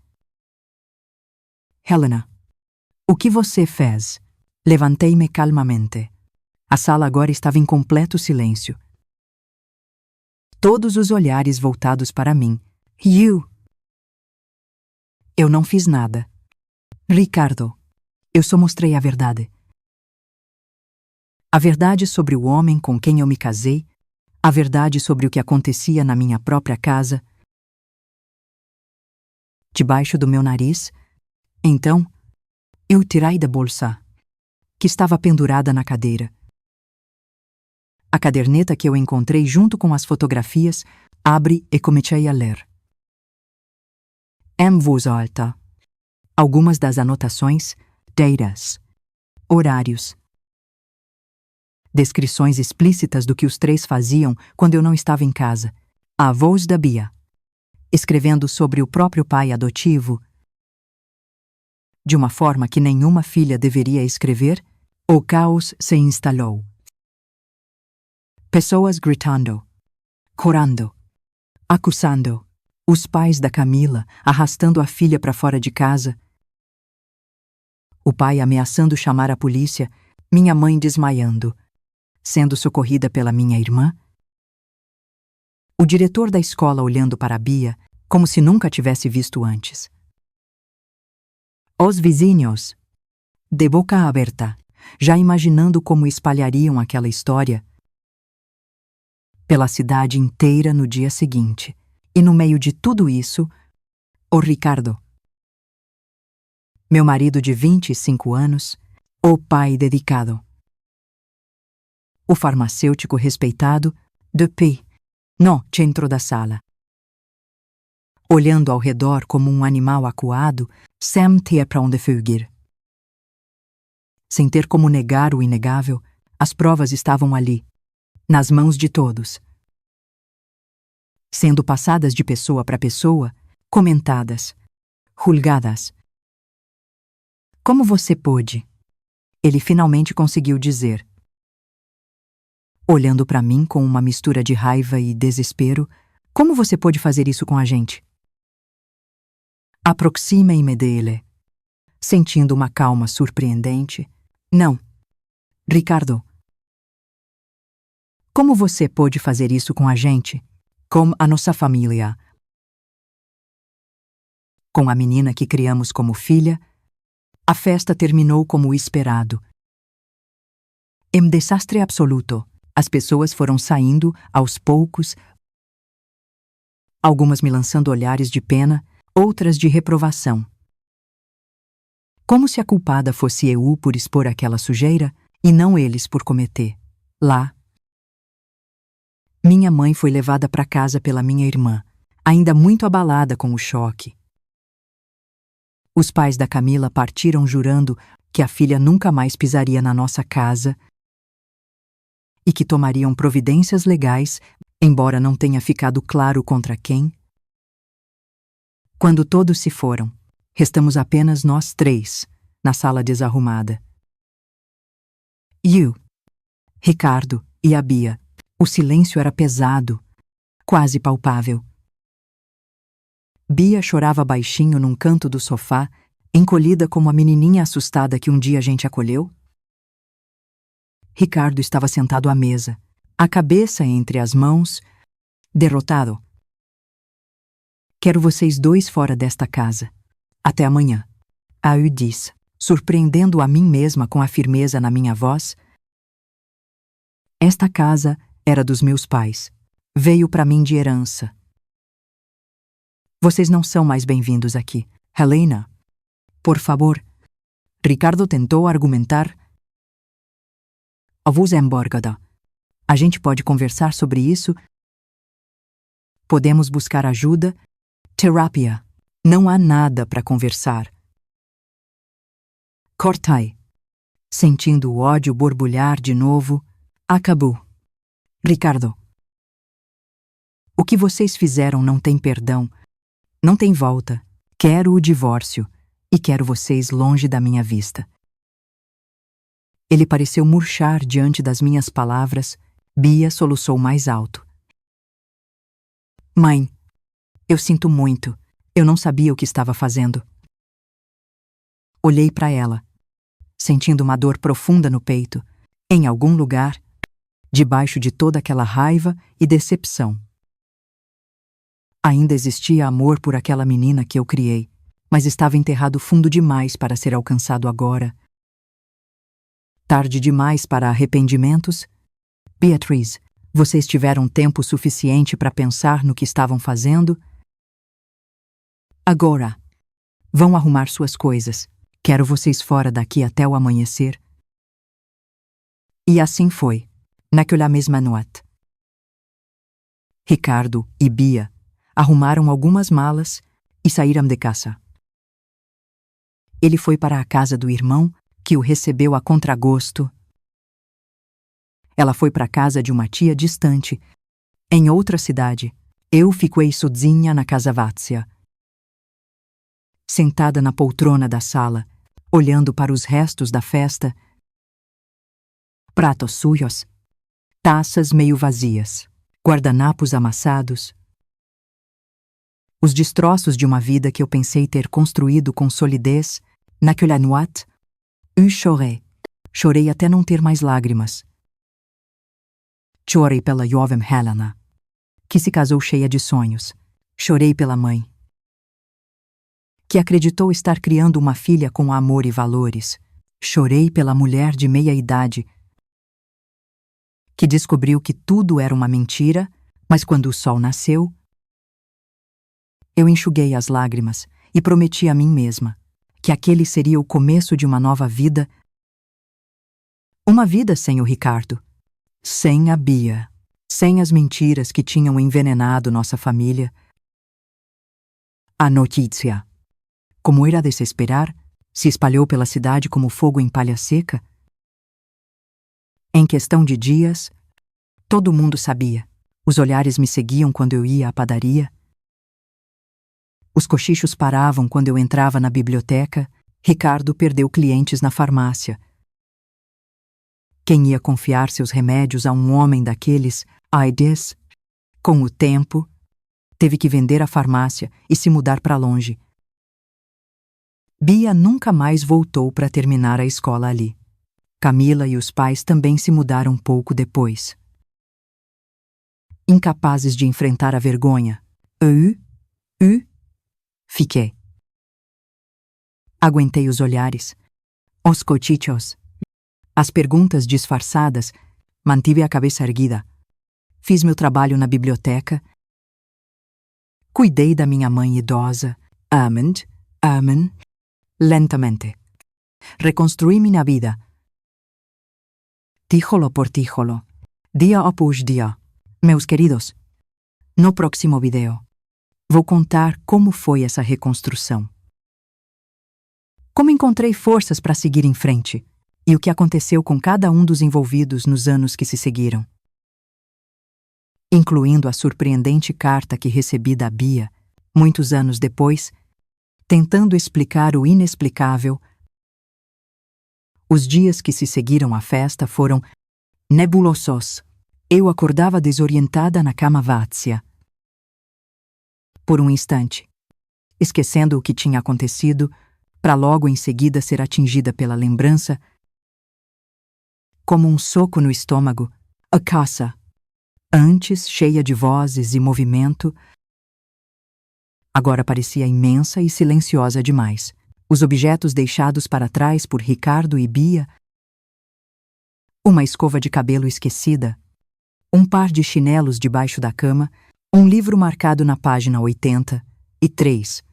Helena, o que você fez? Levantei-me calmamente. A sala agora estava em completo silêncio. Todos os olhares voltados para mim. Eu não fiz nada. Ricardo, eu só mostrei a verdade. A verdade sobre o homem com quem eu me casei, a verdade sobre o que acontecia na minha própria casa. Debaixo do meu nariz, então, eu tirei da bolsa, que estava pendurada na cadeira. A caderneta que eu encontrei junto com as fotografias, abri e comecei a ler. Em voz alta. Algumas das anotações, datas, horários. Descrições explícitas do que os três faziam quando eu não estava em casa. A voz da Bia. Escrevendo sobre o próprio pai adotivo. De uma forma que nenhuma filha deveria escrever, o caos se instalou. Pessoas gritando, corando, acusando, os pais da Camila arrastando a filha para fora de casa, o pai ameaçando chamar a polícia, minha mãe desmaiando, sendo socorrida pela minha irmã, o diretor da escola olhando para a Bia como se nunca tivesse visto antes. Os vizinhos, de boca aberta, já imaginando como espalhariam aquela história pela cidade inteira no dia seguinte. E no meio de tudo isso, o Ricardo, meu marido de 25 anos, o pai dedicado, o farmacêutico respeitado, de pé, no centro da sala, olhando ao redor como um animal acuado, sem ter para onde fugir. Sem ter como negar o inegável, as provas estavam ali, nas mãos de todos, sendo passadas de pessoa para pessoa, comentadas, julgadas. Como você pôde? Ele finalmente conseguiu dizer, olhando para mim com uma mistura de raiva e desespero, como você pôde fazer isso com a gente? Aproximei-me dele, sentindo uma calma surpreendente. Não, Ricardo. Como você pôde fazer isso com a gente? Com a nossa família? Com a menina que criamos como filha, a festa terminou como o esperado. Em desastre absoluto, as pessoas foram saindo aos poucos, algumas me lançando olhares de pena, outras de reprovação. Como se a culpada fosse eu por expor aquela sujeira e não eles por cometer. Lá, minha mãe foi levada para casa pela minha irmã, ainda muito abalada com o choque. Os pais da Camila partiram jurando que a filha nunca mais pisaria na nossa casa e que tomariam providências legais, embora não tenha ficado claro contra quem. Quando todos se foram, restamos apenas nós três, na sala desarrumada. Eu, Ricardo e a Bia. O silêncio era pesado, quase palpável. Bia chorava baixinho num canto do sofá, encolhida como a menininha assustada que um dia a gente acolheu. Ricardo estava sentado à mesa, a cabeça entre as mãos, derrotado. Quero vocês dois fora desta casa. Até amanhã. Eu disse, surpreendendo a mim mesma com a firmeza na minha voz. Esta casa era dos meus pais. Veio para mim de herança. Vocês não são mais bem-vindos aqui. Helena, por favor. Ricardo tentou argumentar. Vos embora. A gente pode conversar sobre isso. Podemos buscar ajuda. Terapia. Não há nada para conversar. Cortai. Sentindo o ódio borbulhar de novo, acabou. Ricardo. O que vocês fizeram não tem perdão, não tem volta. Quero o divórcio e quero vocês longe da minha vista. Ele pareceu murchar diante das minhas palavras. Bia soluçou mais alto. Mãe, eu sinto muito. Eu não sabia o que estava fazendo. Olhei para ela, sentindo uma dor profunda no peito, em algum lugar, debaixo de toda aquela raiva e decepção. Ainda existia amor por aquela menina que eu criei, mas estava enterrado fundo demais para ser alcançado agora. Tarde demais para arrependimentos? Beatriz, vocês tiveram tempo suficiente para pensar no que estavam fazendo? Agora, vão arrumar suas coisas. Quero vocês fora daqui até o amanhecer. E assim foi, naquela mesma noite. Ricardo e Bia arrumaram algumas malas e saíram de casa. Ele foi para a casa do irmão, que o recebeu a contragosto. Ela foi para a casa de uma tia distante, em outra cidade. Eu fiquei sozinha na casa Várzea. Sentada na poltrona da sala, olhando para os restos da festa. Pratos sujos, taças meio vazias, guardanapos amassados. Os destroços de uma vida que eu pensei ter construído com solidez. Naquela noite, eu chorei. Chorei até não ter mais lágrimas. Chorei pela jovem Helena, que se casou cheia de sonhos. Chorei pela mãe, que acreditou estar criando uma filha com amor e valores. Chorei pela mulher de meia-idade, que descobriu que tudo era uma mentira, mas quando o sol nasceu, eu enxuguei as lágrimas e prometi a mim mesma que aquele seria o começo de uma nova vida. Uma vida sem o Ricardo, sem a Bia, sem as mentiras que tinham envenenado nossa família. A notícia, como era de se esperar, se espalhou pela cidade como fogo em palha seca. Em questão de dias, todo mundo sabia. Os olhares me seguiam quando eu ia à padaria. Os cochichos paravam quando eu entrava na biblioteca. Ricardo perdeu clientes na farmácia. Quem ia confiar seus remédios a um homem daqueles, AIDS? Com o tempo, teve que vender a farmácia e se mudar para longe. Bia nunca mais voltou para terminar a escola ali. Camila e os pais também se mudaram pouco depois. Incapazes de enfrentar a vergonha, fiquei. Aguentei os olhares, os cochichos, as perguntas disfarçadas, mantive a cabeça erguida. Fiz meu trabalho na biblioteca. Cuidei da minha mãe idosa, amando, lentamente. Reconstruí minha vida. Tijolo por tijolo, dia após dia. Meus queridos, no próximo vídeo, vou contar como foi essa reconstrução. Como encontrei forças para seguir em frente e o que aconteceu com cada um dos envolvidos nos anos que se seguiram. Incluindo a surpreendente carta que recebi da Bia, muitos anos depois, tentando explicar o inexplicável. Os dias que se seguiram à festa foram nebulosos. Eu acordava desorientada na cama vazia. Por um instante, esquecendo o que tinha acontecido, para logo em seguida ser atingida pela lembrança, como um soco no estômago, a casa, antes cheia de vozes e movimento, agora parecia imensa e silenciosa demais. Os objetos deixados para trás por Ricardo e Bia, uma escova de cabelo esquecida, um par de chinelos debaixo da cama, um livro marcado na página 83.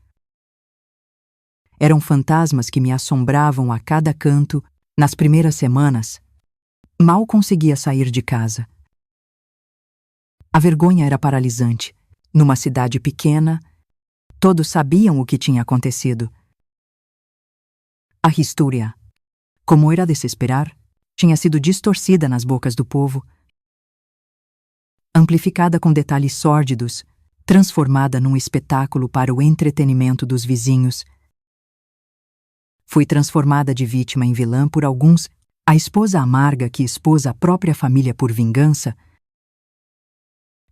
Eram fantasmas que me assombravam a cada canto. Nas primeiras semanas, mal conseguia sair de casa. A vergonha era paralisante. Numa cidade pequena, todos sabiam o que tinha acontecido. A história, como era de se esperar, tinha sido distorcida nas bocas do povo, amplificada com detalhes sórdidos, transformada num espetáculo para o entretenimento dos vizinhos. Fui transformada de vítima em vilã por alguns, a esposa amarga que expôs a própria família por vingança,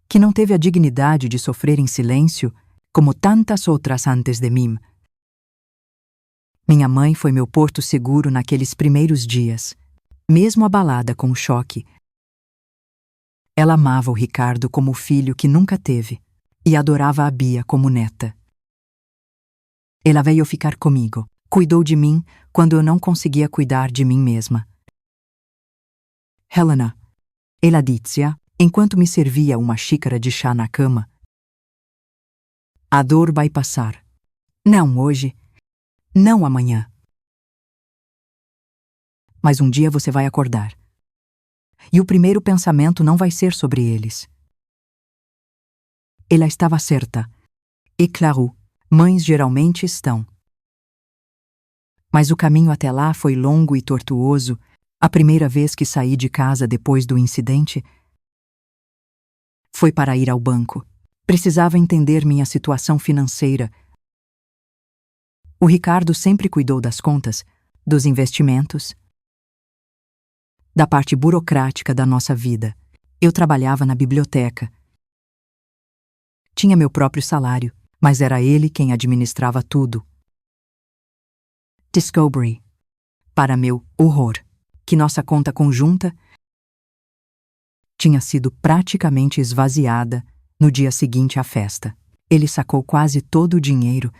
que não teve a dignidade de sofrer em silêncio, como tantas outras antes de mim. Minha mãe foi meu porto seguro naqueles primeiros dias, mesmo abalada com o choque. Ela amava o Ricardo como filho que nunca teve e adorava a Bia como neta. Ela veio ficar comigo, cuidou de mim quando eu não conseguia cuidar de mim mesma. Helena, ela dizia, enquanto me servia uma xícara de chá na cama. A dor vai passar. Não hoje, não amanhã. Mas um dia você vai acordar. E o primeiro pensamento não vai ser sobre eles. Ela estava certa. E claro, mães geralmente estão. Mas o caminho até lá foi longo e tortuoso. A primeira vez que saí de casa depois do incidente foi para ir ao banco. Precisava entender minha situação financeira. O Ricardo sempre cuidou das contas, dos investimentos, da parte burocrática da nossa vida. Eu trabalhava na biblioteca. Tinha meu próprio salário, mas era ele quem administrava tudo. Descobri, para meu horror, que nossa conta conjunta tinha sido praticamente esvaziada no dia seguinte à festa. Ele sacou quase todo o dinheiro,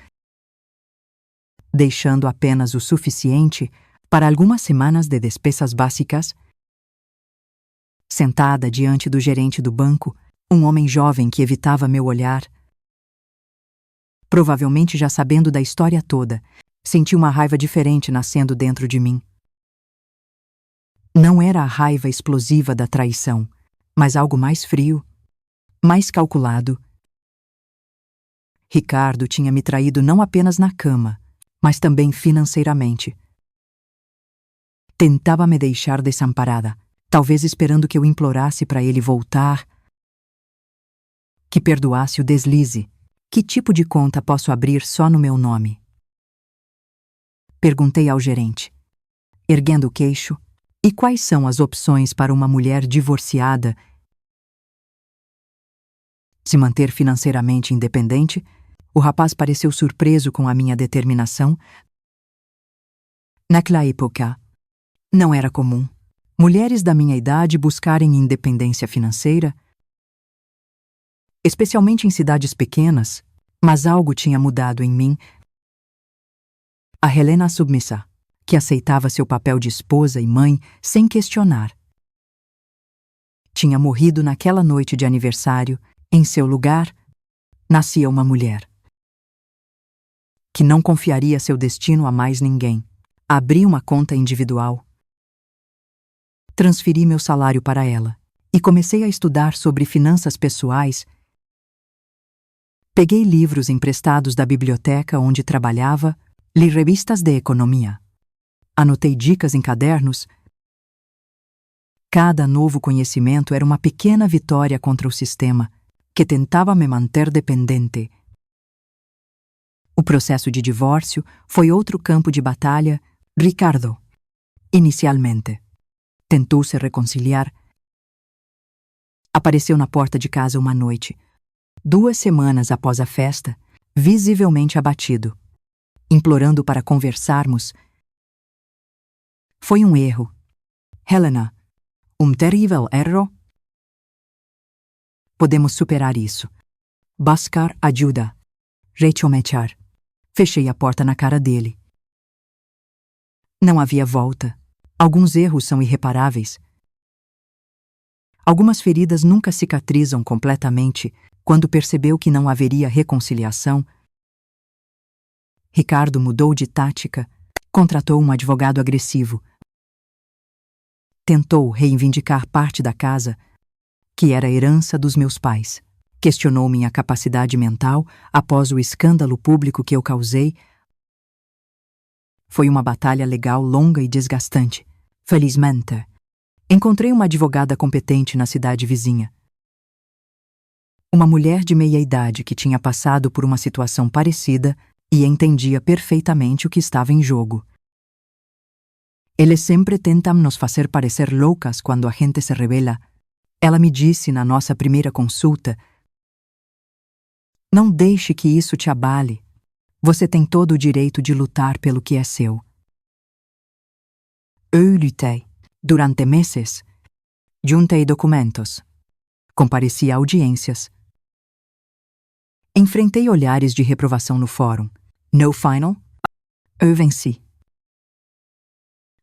deixando apenas o suficiente para algumas semanas de despesas básicas. Sentada diante do gerente do banco, um homem jovem que evitava meu olhar, provavelmente já sabendo da história toda, senti uma raiva diferente nascendo dentro de mim. Não era a raiva explosiva da traição, mas algo mais frio, mais calculado. Ricardo tinha me traído não apenas na cama, mas também financeiramente. Tentava me deixar desamparada, talvez esperando que eu implorasse para ele voltar, que perdoasse o deslize. Que tipo de conta posso abrir só no meu nome? Perguntei ao gerente, erguendo o queixo. E quais são as opções para uma mulher divorciada se manter financeiramente independente? O rapaz pareceu surpreso com a minha determinação. Naquela época, não era comum mulheres da minha idade buscarem independência financeira, especialmente em cidades pequenas, mas algo tinha mudado em mim. A Helena submissa, que aceitava seu papel de esposa e mãe sem questionar. Tinha morrido naquela noite de aniversário. Em seu lugar, nascia uma mulher que não confiaria seu destino a mais ninguém. Abri uma conta individual, transferi meu salário para ela e comecei a estudar sobre finanças pessoais. Peguei livros emprestados da biblioteca onde trabalhava, li revistas de economia. Anotei dicas em cadernos. Cada novo conhecimento era uma pequena vitória contra o sistema, que tentava me manter dependente. O processo de divórcio foi outro campo de batalha. Ricardo, inicialmente, tentou se reconciliar. Apareceu na porta de casa uma noite, 2 semanas após a festa, visivelmente abatido, implorando para conversarmos. Foi um erro. Helena, terrível erro. Podemos superar isso. Buscar ajuda. Recomeçar. Fechei a porta na cara dele. Não havia volta. Alguns erros são irreparáveis. Algumas feridas nunca cicatrizam completamente. Quando percebeu que não haveria reconciliação, Ricardo mudou de tática, contratou um advogado agressivo. Tentou reivindicar parte da casa, que era herança dos meus pais. Questionou minha capacidade mental após o escândalo público que eu causei. Foi uma batalha legal longa e desgastante. Felizmente, encontrei uma advogada competente na cidade vizinha. Uma mulher de meia-idade que tinha passado por uma situação parecida e entendia perfeitamente o que estava em jogo. Eles sempre tentam nos fazer parecer loucas quando a gente se rebela. Ela me disse na nossa primeira consulta: não deixe que isso te abale. Você tem todo o direito de lutar pelo que é seu. Eu lutei. Durante meses, juntei documentos. Compareci a audiências. Enfrentei olhares de reprovação no fórum. No final, eu venci.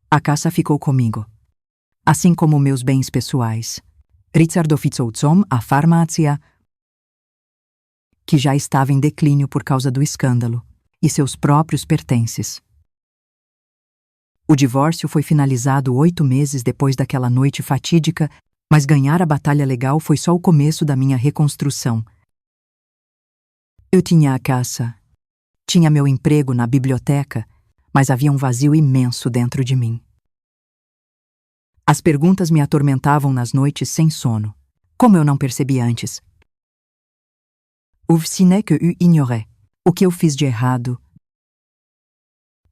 A casa ficou comigo, assim como meus bens pessoais. Richard ofereceu a farmácia, que já estava em declínio por causa do escândalo, e seus próprios pertences. O divórcio foi finalizado 8 meses depois daquela noite fatídica, mas ganhar a batalha legal foi só o começo da minha reconstrução. Eu tinha a casa, tinha meu emprego na biblioteca, mas havia um vazio imenso dentro de mim. As perguntas me atormentavam nas noites sem sono. Como eu não percebi antes? O ciné que eu ignorei. O que eu fiz de errado?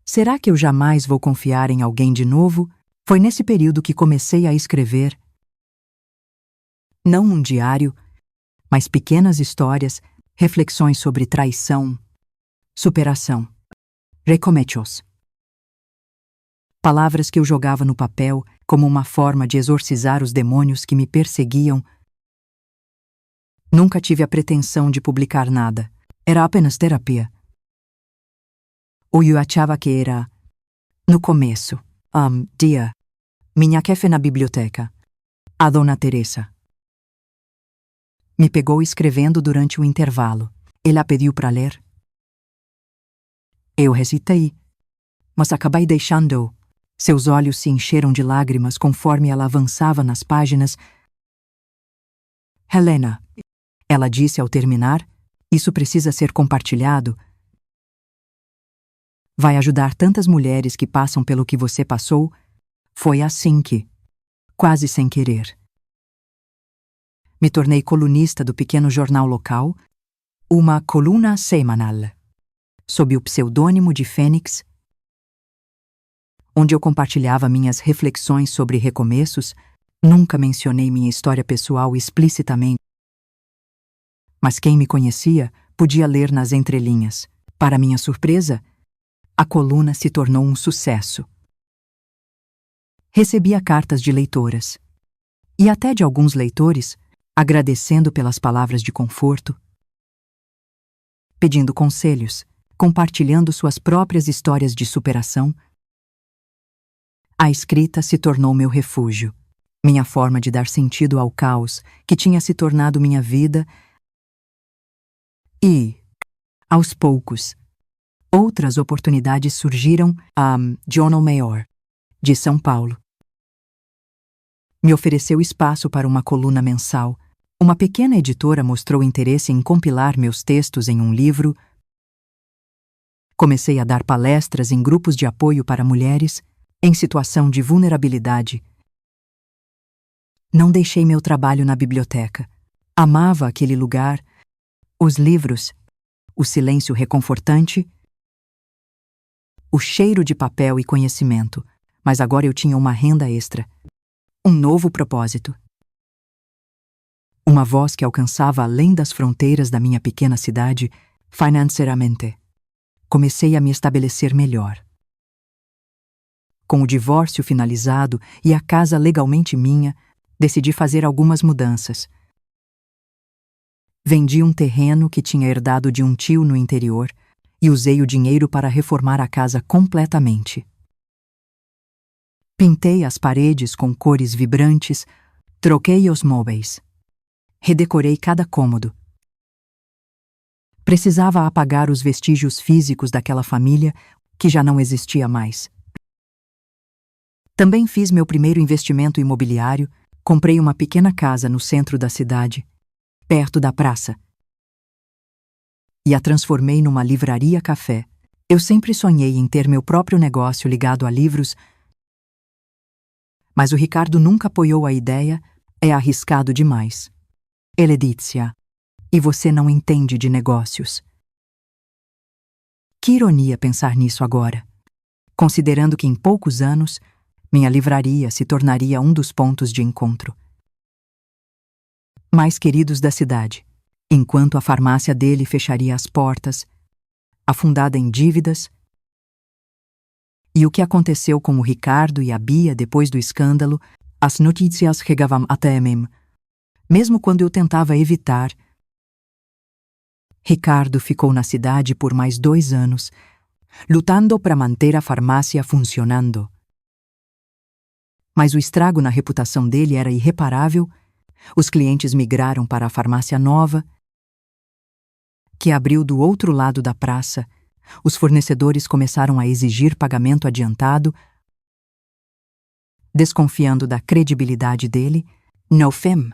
Será que eu jamais vou confiar em alguém de novo? Foi nesse período que comecei a escrever. Não um diário, mas pequenas histórias, reflexões sobre traição, superação, recomeços. Palavras que eu jogava no papel como uma forma de exorcizar os demônios que me perseguiam. Nunca tive a pretensão de publicar nada. Era apenas terapia. Ou eu achava que era, no começo, dia, minha chefe na biblioteca, a Dona Teresa. Me pegou escrevendo durante o intervalo. Ela pediu para ler. Eu recitei, mas acabei deixando. Seus olhos se encheram de lágrimas conforme ela avançava nas páginas. Helena, ela disse ao terminar, isso precisa ser compartilhado. Vai ajudar tantas mulheres que passam pelo que você passou. Foi assim que, quase sem querer, me tornei colunista do pequeno jornal local, uma coluna semanal, sob o pseudônimo de Fênix, onde eu compartilhava minhas reflexões sobre recomeços. Nunca mencionei minha história pessoal explicitamente, mas quem me conhecia podia ler nas entrelinhas. Para minha surpresa, a coluna se tornou um sucesso. Recebia cartas de leitoras, e até de alguns leitores, agradecendo pelas palavras de conforto, pedindo conselhos, compartilhando suas próprias histórias de superação. A escrita se tornou meu refúgio, minha forma de dar sentido ao caos que tinha se tornado minha vida. E, aos poucos, outras oportunidades surgiram. A Jornal Maior, de São Paulo me ofereceu espaço para uma coluna mensal. Uma pequena editora mostrou interesse em compilar meus textos em um livro. Comecei a dar palestras em grupos de apoio para mulheres em situação de vulnerabilidade. Não deixei meu trabalho na biblioteca. Amava aquele lugar, os livros, o silêncio reconfortante, o cheiro de papel e conhecimento, mas agora eu tinha uma renda extra, um novo propósito. Uma voz que alcançava além das fronteiras da minha pequena cidade, financeiramente. Comecei a me estabelecer melhor. Com o divórcio finalizado e a casa legalmente minha, decidi fazer algumas mudanças. Vendi um terreno que tinha herdado de um tio no interior e usei o dinheiro para reformar a casa completamente. Pintei as paredes com cores vibrantes, troquei os móveis. Redecorei cada cômodo. Precisava apagar os vestígios físicos daquela família que já não existia mais. Também fiz meu primeiro investimento imobiliário, comprei uma pequena casa no centro da cidade, perto da praça. E a transformei numa livraria-café. Eu sempre sonhei em ter meu próprio negócio ligado a livros, mas o Ricardo nunca apoiou a ideia. É arriscado demais. Ele disse: e você não entende de negócios. Que ironia pensar nisso agora, considerando que em poucos anos minha livraria se tornaria um dos pontos de encontro mais queridos da cidade, enquanto a farmácia dele fecharia as portas, afundada em dívidas. E o que aconteceu com o Ricardo e a Bia depois do escândalo? As notícias chegavam até mim, mesmo quando eu tentava evitar. Ricardo ficou na cidade por mais 2 anos, lutando para manter a farmácia funcionando. Mas o estrago na reputação dele era irreparável. Os clientes migraram para a farmácia nova, que abriu do outro lado da praça. Os fornecedores começaram a exigir pagamento adiantado. Desconfiando da credibilidade dele, no fim,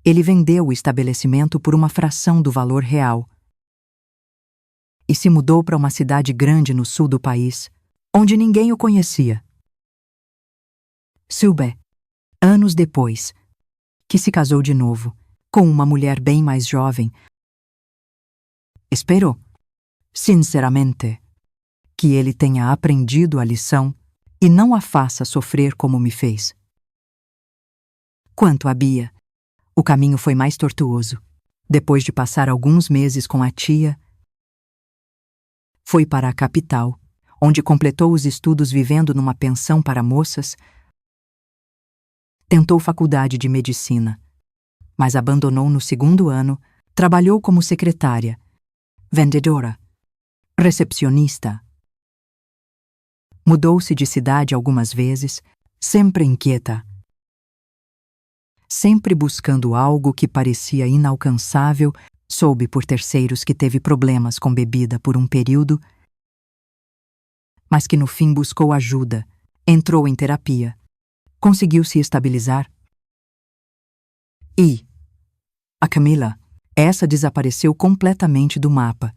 ele vendeu o estabelecimento por uma fração do valor real e se mudou para uma cidade grande no sul do país, onde ninguém o conhecia. Soube, anos depois, que se casou de novo, com uma mulher bem mais jovem. Espero, sinceramente, que ele tenha aprendido a lição e não a faça sofrer como me fez. Quanto a Bia, o caminho foi mais tortuoso. Depois de passar alguns meses com a tia, foi para a capital, onde completou os estudos vivendo numa pensão para moças. Tentou faculdade de medicina, mas abandonou no 2º ano. Trabalhou como secretária, vendedora, recepcionista. Mudou-se de cidade algumas vezes, sempre inquieta, sempre buscando algo que parecia inalcançável. Soube por terceiros que teve problemas com bebida por um período, mas que no fim buscou ajuda, entrou em terapia, conseguiu se estabilizar. E a Camila, essa desapareceu completamente do mapa.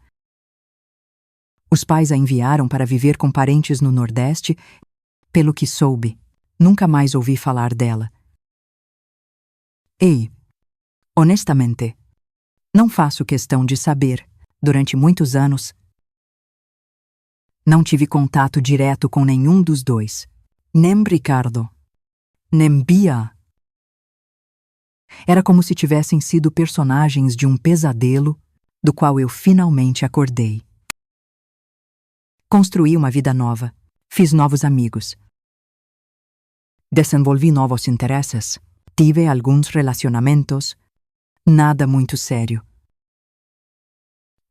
Os pais a enviaram para viver com parentes no Nordeste. Pelo que soube, nunca mais ouvi falar dela. E, honestamente, não faço questão de saber. Durante muitos anos, não tive contato direto com nenhum dos dois, nem Ricardo, nem Bia. Era como se tivessem sido personagens de um pesadelo do qual eu finalmente acordei. Construí uma vida nova, fiz novos amigos, desenvolvi novos interesses, tive alguns relacionamentos, nada muito sério.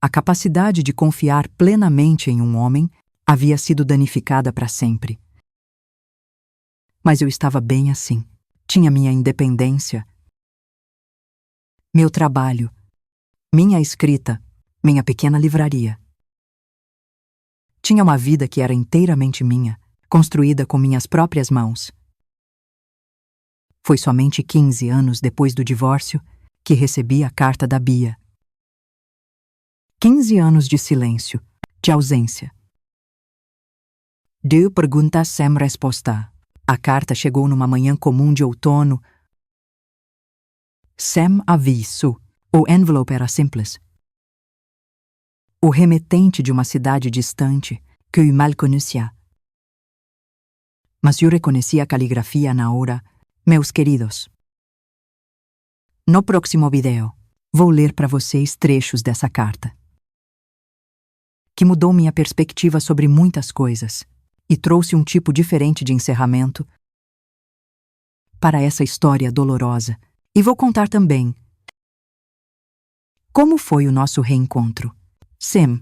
A capacidade de confiar plenamente em um homem havia sido danificada para sempre. Mas eu estava bem assim. Tinha minha independência, meu trabalho, minha escrita, minha pequena livraria. Tinha uma vida que era inteiramente minha, construída com minhas próprias mãos. Foi somente 15 anos depois do divórcio que recebi a carta da Bia. 15 anos de silêncio, de ausência. Deux perguntas sem resposta. A carta chegou numa manhã comum de outono. Sem aviso. O envelope era simples. O remetente de uma cidade distante que eu mal conhecia. Mas eu reconheci a caligrafia na hora. Meus queridos. No próximo vídeo, vou ler para vocês trechos dessa carta, que mudou minha perspectiva sobre muitas coisas e trouxe um tipo diferente de encerramento para essa história dolorosa. E vou contar também como foi o nosso reencontro. Sim,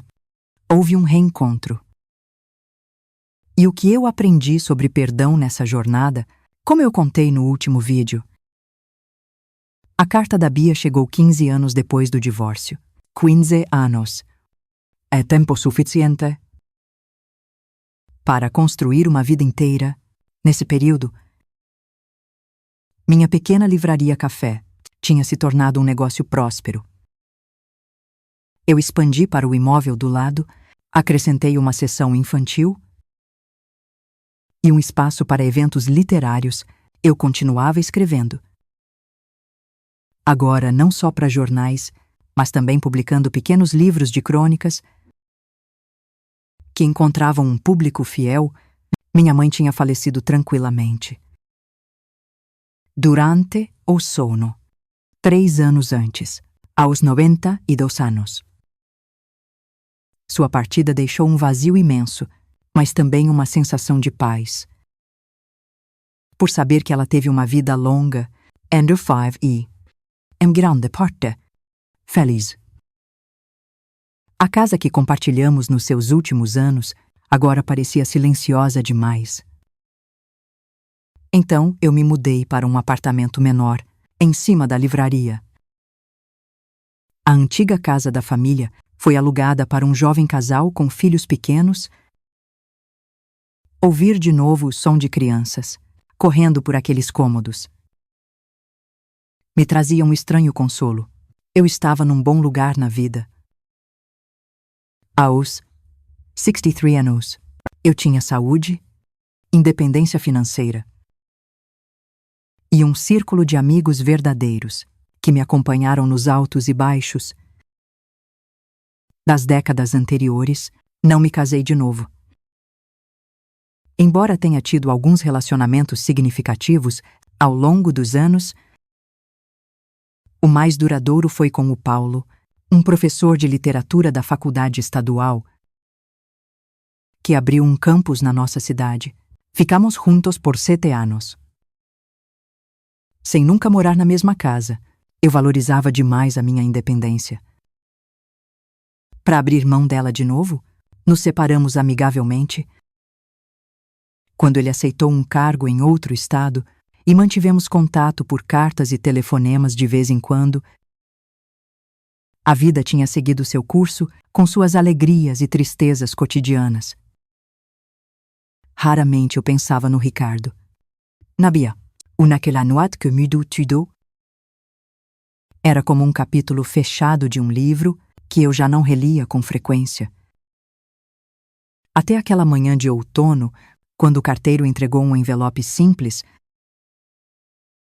houve um reencontro. E o que eu aprendi sobre perdão nessa jornada, como eu contei no último vídeo. A carta da Bia chegou 15 anos depois do divórcio. 15 anos. É tempo suficiente para construir uma vida inteira. Nesse período, minha pequena livraria café tinha se tornado um negócio próspero. Eu expandi para o imóvel do lado, acrescentei uma seção infantil e um espaço para eventos literários. Eu continuava escrevendo. Agora não só para jornais, mas também publicando pequenos livros de crônicas que encontravam um público fiel. Minha mãe tinha falecido tranquilamente durante o sono, 3 anos antes, aos 92 anos. Sua partida deixou um vazio imenso, mas também uma sensação de paz. Por saber que ela teve uma vida longa, under 5 e, em grande parte, feliz. A casa que compartilhamos nos seus últimos anos agora parecia silenciosa demais. Então eu me mudei para um apartamento menor, em cima da livraria. A antiga casa da família foi alugada para um jovem casal com filhos pequenos. Ouvir de novo o som de crianças, correndo por aqueles cômodos, me trazia um estranho consolo. Eu estava num bom lugar na vida. Aos 63 anos, eu tinha saúde, independência financeira e um círculo de amigos verdadeiros que me acompanharam nos altos e baixos das décadas anteriores. Não me casei de novo. Embora tenha tido alguns relacionamentos significativos ao longo dos anos, o mais duradouro foi com o Paulo, um professor de literatura da faculdade estadual, que abriu um campus na nossa cidade. Ficamos juntos por 7 anos. Sem nunca morar na mesma casa, eu valorizava demais a minha independência. Para abrir mão dela de novo, nos separamos amigavelmente quando ele aceitou um cargo em outro estado e mantivemos contato por cartas e telefonemas de vez em quando. A vida tinha seguido seu curso com suas alegrias e tristezas cotidianas. Raramente eu pensava no Ricardo. Na Bia, ou naquela noite que mudou tudo. Era como um capítulo fechado de um livro que eu já não relia com frequência. Até aquela manhã de outono, quando o carteiro entregou um envelope simples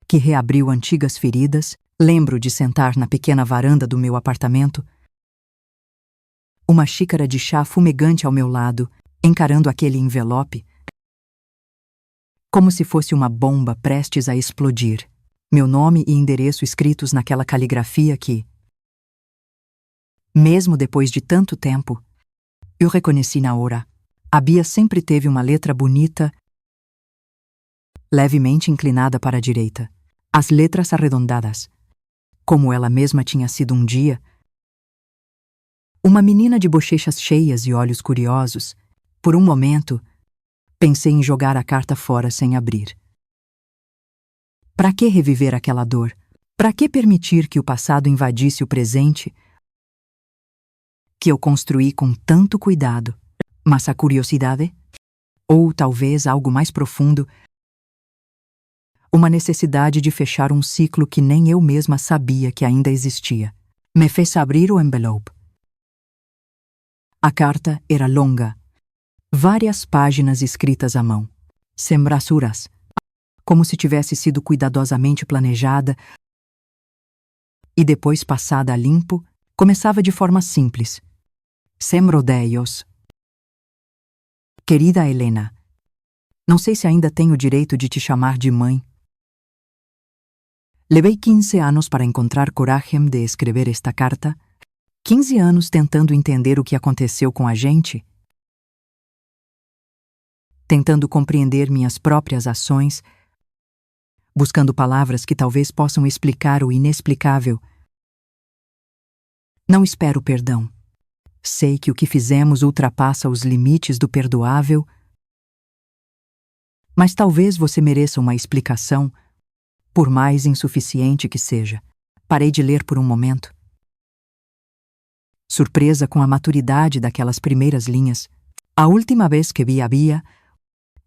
que reabriu antigas feridas, lembro de sentar na pequena varanda do meu apartamento, uma xícara de chá fumegante ao meu lado, encarando aquele envelope, como se fosse uma bomba prestes a explodir. Meu nome e endereço escritos naquela caligrafia que, mesmo depois de tanto tempo, eu reconheci na hora. A Bia sempre teve uma letra bonita, levemente inclinada para a direita. As letras arredondadas, como ela mesma tinha sido um dia. Uma menina de bochechas cheias e olhos curiosos. Por um momento, pensei em jogar a carta fora sem abrir. Para que reviver aquela dor? Para que permitir que o passado invadisse o presente que eu construí com tanto cuidado? Mas a curiosidade? Ou talvez algo mais profundo, uma necessidade de fechar um ciclo que nem eu mesma sabia que ainda existia, me fez abrir o envelope. A carta era longa, várias páginas escritas à mão, sem brasuras, como se tivesse sido cuidadosamente planejada e depois passada a limpo. Começava de forma simples, sem rodeios. Querida Helena, não sei se ainda tenho o direito de te chamar de mãe. Levei 15 anos para encontrar coragem de escrever esta carta, 15 anos tentando entender o que aconteceu com a gente, tentando compreender minhas próprias ações, buscando palavras que talvez possam explicar o inexplicável. Não espero perdão. Sei que o que fizemos ultrapassa os limites do perdoável, mas talvez você mereça uma explicação, por mais insuficiente que seja. Parei de ler por um momento. Surpresa com a maturidade daquelas primeiras linhas. A última vez que vi a Bia,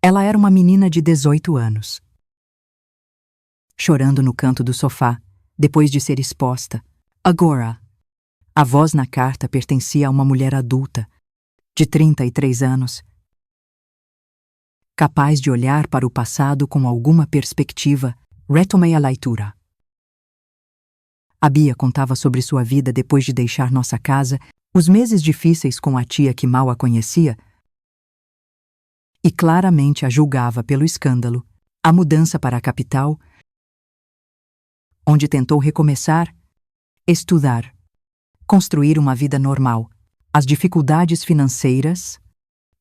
ela era uma menina de 18 anos. Chorando no canto do sofá, depois de ser exposta. Agora, a voz na carta pertencia a uma mulher adulta, de 33 anos, capaz de olhar para o passado com alguma perspectiva. Retomei a leitura. A Bia contava sobre sua vida depois de deixar nossa casa, os meses difíceis com a tia que mal a conhecia, e claramente a julgava pelo escândalo, a mudança para a capital, onde tentou recomeçar, estudar, construir uma vida normal, as dificuldades financeiras,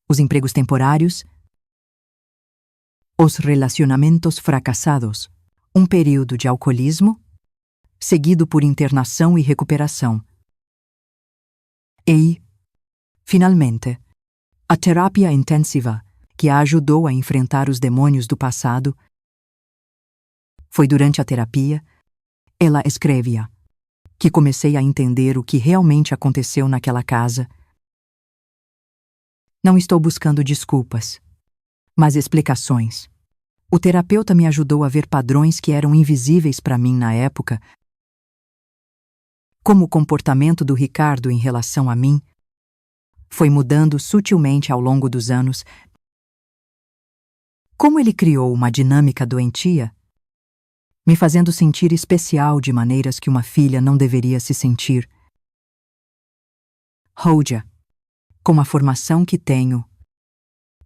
os empregos temporários, os relacionamentos fracassados, um período de alcoolismo, seguido por internação e recuperação. E, finalmente, a terapia intensiva que a ajudou a enfrentar os demônios do passado. Foi durante a terapia, ela escrevia, que comecei a entender o que realmente aconteceu naquela casa. Não estou buscando desculpas, mas explicações. O terapeuta me ajudou a ver padrões que eram invisíveis para mim na época, como o comportamento do Ricardo em relação a mim foi mudando sutilmente ao longo dos anos. Como ele criou uma dinâmica doentia, me fazendo sentir especial de maneiras que uma filha não deveria se sentir. Hoja, com a formação que tenho,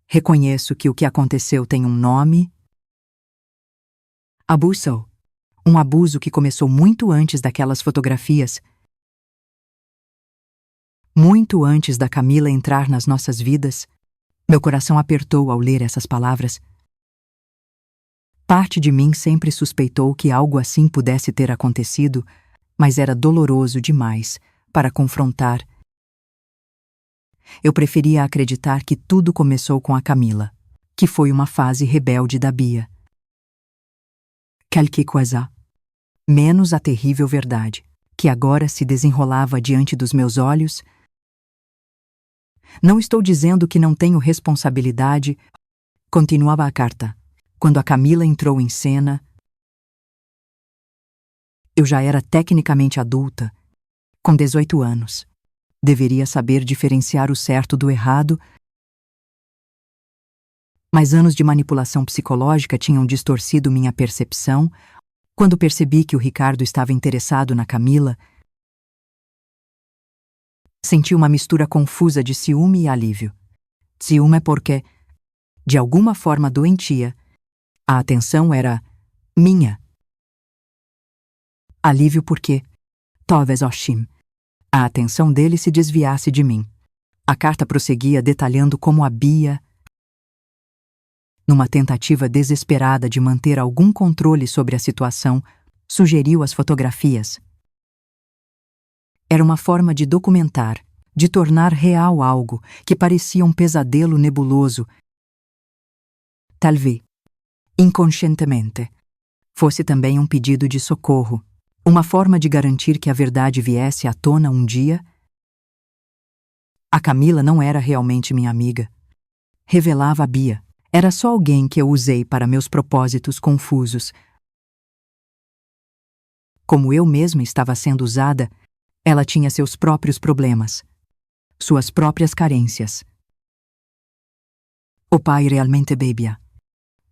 reconheço que o que aconteceu tem um nome. Abuso, um abuso que começou muito antes daquelas fotografias, muito antes da Camila entrar nas nossas vidas. Meu coração apertou ao ler essas palavras. Parte de mim sempre suspeitou que algo assim pudesse ter acontecido, mas era doloroso demais para confrontar. Eu preferia acreditar que tudo começou com a Camila, que foi uma fase rebelde da Bia. Quelque coisa. Menos a terrível verdade, que agora se desenrolava diante dos meus olhos. Não estou dizendo que não tenho responsabilidade, continuava a carta. Quando a Camila entrou em cena, eu já era tecnicamente adulta, com 18 anos. Deveria saber diferenciar o certo do errado, mas anos de manipulação psicológica tinham distorcido minha percepção. Quando percebi que o Ricardo estava interessado na Camila, senti uma mistura confusa de ciúme e alívio. Ciúme porque, de alguma forma doentia, a atenção era minha. Alívio porque, talvez Oshim, a atenção dele se desviasse de mim. A carta prosseguia detalhando como a Bia, numa tentativa desesperada de manter algum controle sobre a situação, sugeriu as fotografias. Era uma forma de documentar, de tornar real algo que parecia um pesadelo nebuloso. Talvez, inconscientemente, fosse também um pedido de socorro, uma forma de garantir que a verdade viesse à tona um dia. A Camila não era realmente minha amiga. Revelava a Bia. Era só alguém que eu usei para meus propósitos confusos. Como eu mesma estava sendo usada, ela tinha seus próprios problemas, suas próprias carências. O pai realmente bebia,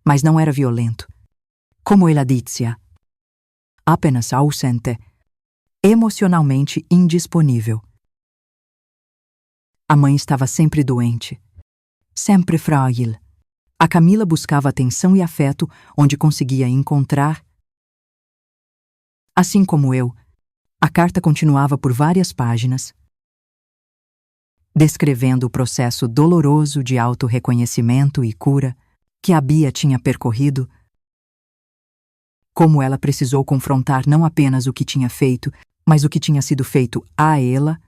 mas não era violento, como ela dizia. Apenas ausente, emocionalmente indisponível. A mãe estava sempre doente, sempre frágil. A Camila buscava atenção e afeto onde conseguia encontrar. Assim como eu, a carta continuava por várias páginas, descrevendo o processo doloroso de autorreconhecimento e cura que a Bia tinha percorrido, como ela precisou confrontar não apenas o que tinha feito, mas o que tinha sido feito a ela,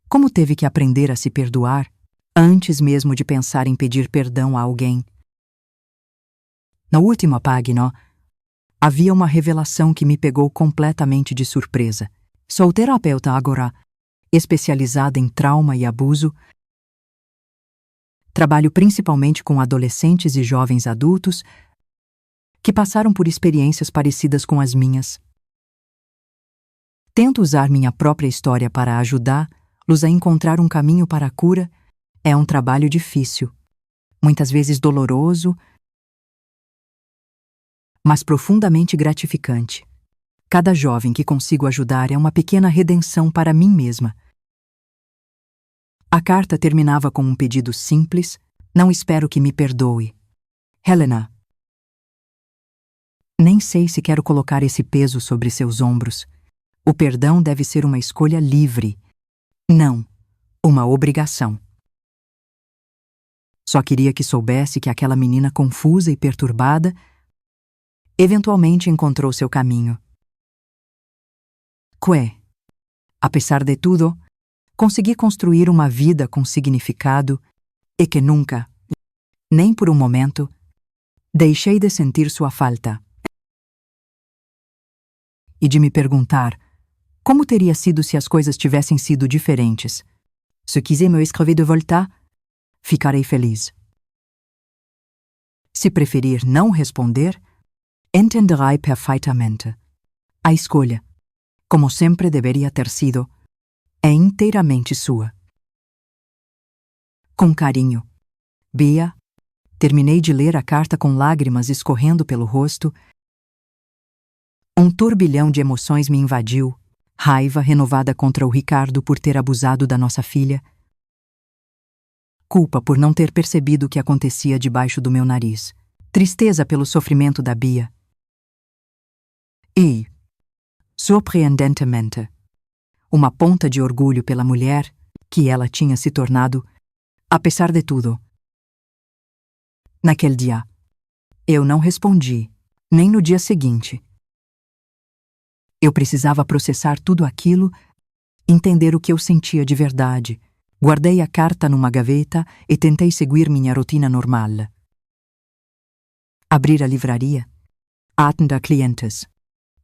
como teve que aprender a se perdoar antes mesmo de pensar em pedir perdão a alguém. Na última página, havia uma revelação que me pegou completamente de surpresa. Sou terapeuta agora, especializada em trauma e abuso. Trabalho principalmente com adolescentes e jovens adultos que passaram por experiências parecidas com as minhas. Tento usar minha própria história para ajudá-los a encontrar um caminho para a cura. É um trabalho difícil, muitas vezes doloroso, mas profundamente gratificante. Cada jovem que consigo ajudar é uma pequena redenção para mim mesma. A carta terminava com um pedido simples: não espero que me perdoe. Helena, nem sei se quero colocar esse peso sobre seus ombros. O perdão deve ser uma escolha livre, não uma obrigação. Só queria que soubesse que aquela menina confusa e perturbada eventualmente encontrou seu caminho. Que, apesar de tudo, consegui construir uma vida com significado e que nunca, nem por um momento, deixei de sentir sua falta. E de me perguntar como teria sido se as coisas tivessem sido diferentes. Se quiser me escrever de volta, ficarei feliz. Se preferir não responder, entenderei perfeitamente. A escolha, como sempre deveria ter sido, é inteiramente sua. Com carinho, Bia. Terminei de ler a carta com lágrimas escorrendo pelo rosto. Um turbilhão de emoções me invadiu, raiva renovada contra o Ricardo por ter abusado da nossa filha, culpa por não ter percebido o que acontecia debaixo do meu nariz, tristeza pelo sofrimento da Bia. E, surpreendentemente, uma ponta de orgulho pela mulher que ela tinha se tornado, apesar de tudo. Naquele dia, eu não respondi, nem no dia seguinte. Eu precisava processar tudo aquilo, entender o que eu sentia de verdade. Guardei a carta numa gaveta e tentei seguir minha rotina normal. Abrir a livraria, atender clientes,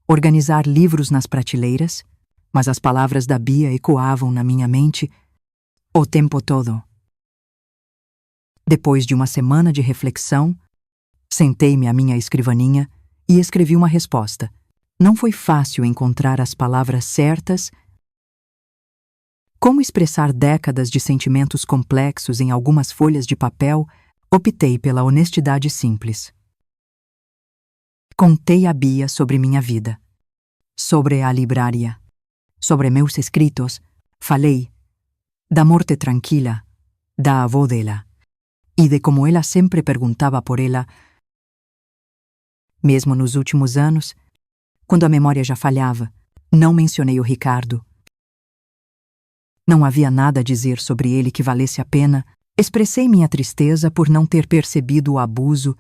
organizar livros nas prateleiras, mas as palavras da Bia ecoavam na minha mente o tempo todo. Depois de uma semana de reflexão, sentei-me à minha escrivaninha e escrevi uma resposta. Não foi fácil encontrar as palavras certas. Como expressar décadas de sentimentos complexos em algumas folhas de papel, optei pela honestidade simples. Contei a Bia sobre minha vida, sobre a livraria, sobre meus escritos. Falei da morte tranquila da avó dela e de como ela sempre perguntava por ela. Mesmo nos últimos anos, quando a memória já falhava, não mencionei o Ricardo. Não havia nada a dizer sobre ele que valesse a pena. Expressei minha tristeza por não ter percebido o abuso,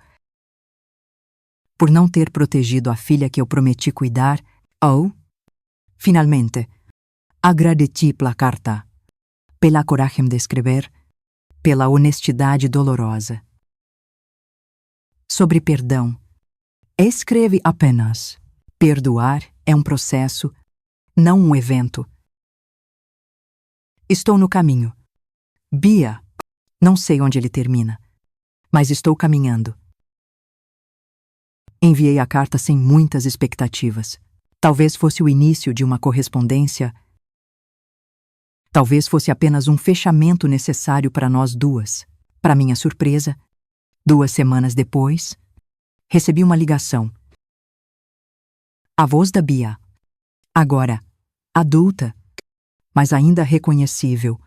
por não ter protegido a filha que eu prometi cuidar, ou, finalmente, Agradeci pela carta, pela coragem de escrever, pela honestidade dolorosa. Sobre perdão, escreve apenas: perdoar é um processo, não um evento. Estou no caminho. Bia, não sei onde ele termina, mas estou caminhando. Enviei a carta sem muitas expectativas. Talvez fosse o início de uma correspondência. Talvez fosse apenas um fechamento necessário para nós duas. Para minha surpresa, 2 semanas depois, recebi uma ligação. A voz da Bia, agora adulta, mas ainda reconhecível,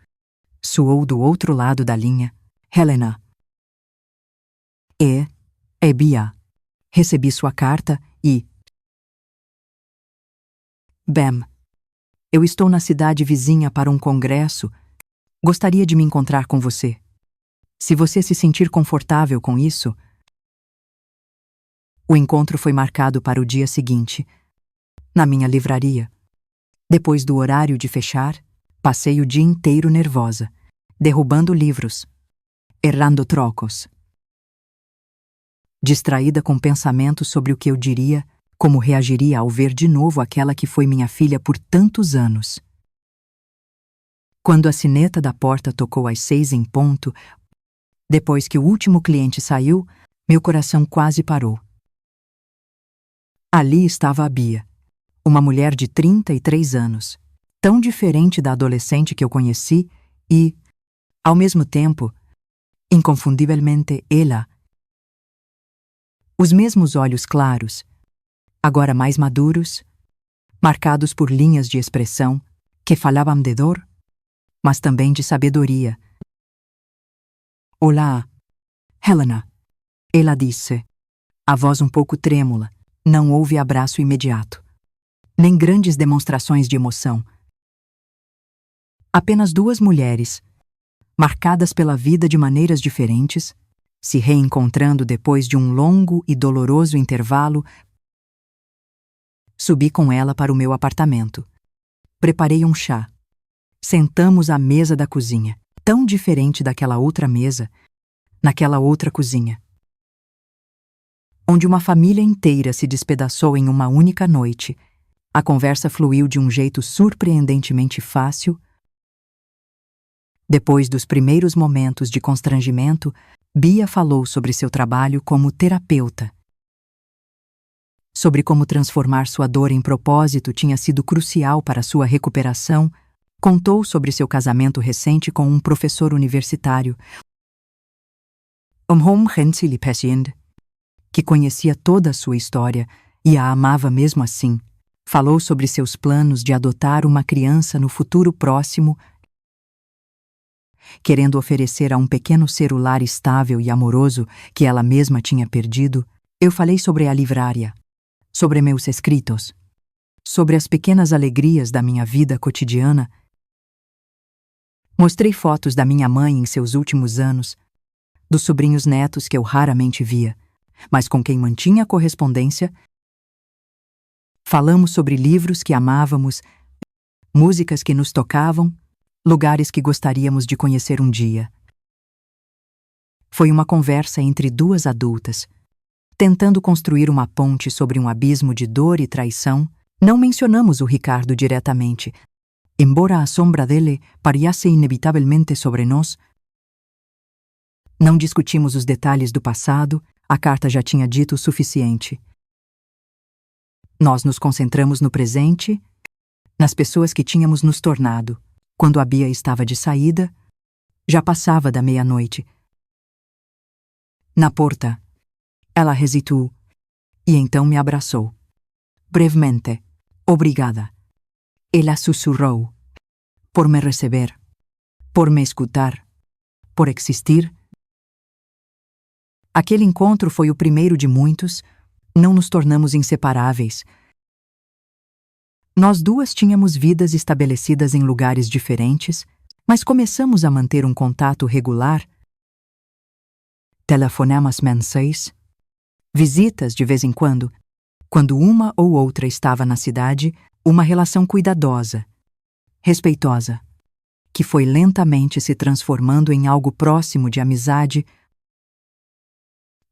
soou do outro lado da linha. Helena. É Bia. Recebi sua carta e... Bem, eu estou na cidade vizinha para um congresso. Gostaria de me encontrar com você. Se você se sentir confortável com isso... O encontro foi marcado para o dia seguinte, na minha livraria. Depois do horário de fechar, passei o dia inteiro nervosa, derrubando livros, errando trocos. Distraída com pensamentos sobre o que eu diria, como reagiria ao ver de novo aquela que foi minha filha por tantos anos. Quando a sineta da porta tocou às 6 em ponto, depois que o último cliente saiu, meu coração quase parou. Ali estava a Bia, uma mulher de 33 anos, tão diferente da adolescente que eu conheci e, ao mesmo tempo, inconfundivelmente ela. Os mesmos olhos claros, agora mais maduros, marcados por linhas de expressão que falavam de dor, mas também de sabedoria. Olá, Helena, ela disse, a voz um pouco trêmula. Não houve abraço imediato, nem grandes demonstrações de emoção. Apenas 2 mulheres, marcadas pela vida de maneiras diferentes, se reencontrando depois de um longo e doloroso intervalo. Subi com ela para o meu apartamento. Preparei um chá. Sentamos à mesa da cozinha, tão diferente daquela outra mesa, naquela outra cozinha, onde uma família inteira se despedaçou em uma única noite. A conversa fluiu de um jeito surpreendentemente fácil. Depois dos primeiros momentos de constrangimento, Bia falou sobre seu trabalho como terapeuta. Sobre como transformar sua dor em propósito tinha sido crucial para sua recuperação. Contou sobre seu casamento recente com um professor universitário, que conhecia toda a sua história e a amava mesmo assim. Falou sobre seus planos de adotar uma criança no futuro próximo, querendo oferecer a um pequeno ser o lar estável e amoroso que ela mesma tinha perdido. Eu falei sobre a livraria, sobre meus escritos, sobre as pequenas alegrias da minha vida cotidiana. Mostrei fotos da minha mãe em seus últimos anos, dos sobrinhos netos que eu raramente via, mas com quem mantinha correspondência. Falamos sobre livros que amávamos, músicas que nos tocavam, lugares que gostaríamos de conhecer um dia. Foi uma conversa entre 2 adultas, tentando construir uma ponte sobre um abismo de dor e traição. Não mencionamos o Ricardo diretamente, embora a sombra dele pareasse inevitavelmente sobre nós. Não discutimos os detalhes do passado, a carta já tinha dito o suficiente. Nós nos concentramos no presente, nas pessoas que tínhamos nos tornado. Quando a Bia estava de saída, já passava da meia-noite. Na porta, ela hesitou e então me abraçou. Brevemente, obrigada. Ela sussurrou. Por me receber, por me escutar, por existir. Aquele encontro foi o primeiro de muitos. Não nos tornamos inseparáveis. Nós 2 tínhamos vidas estabelecidas em lugares diferentes, mas começamos a manter um contato regular. Telefonemas mensais, visitas de vez em quando uma ou outra estava na cidade, uma relação cuidadosa, respeitosa, que foi lentamente se transformando em algo próximo de amizade.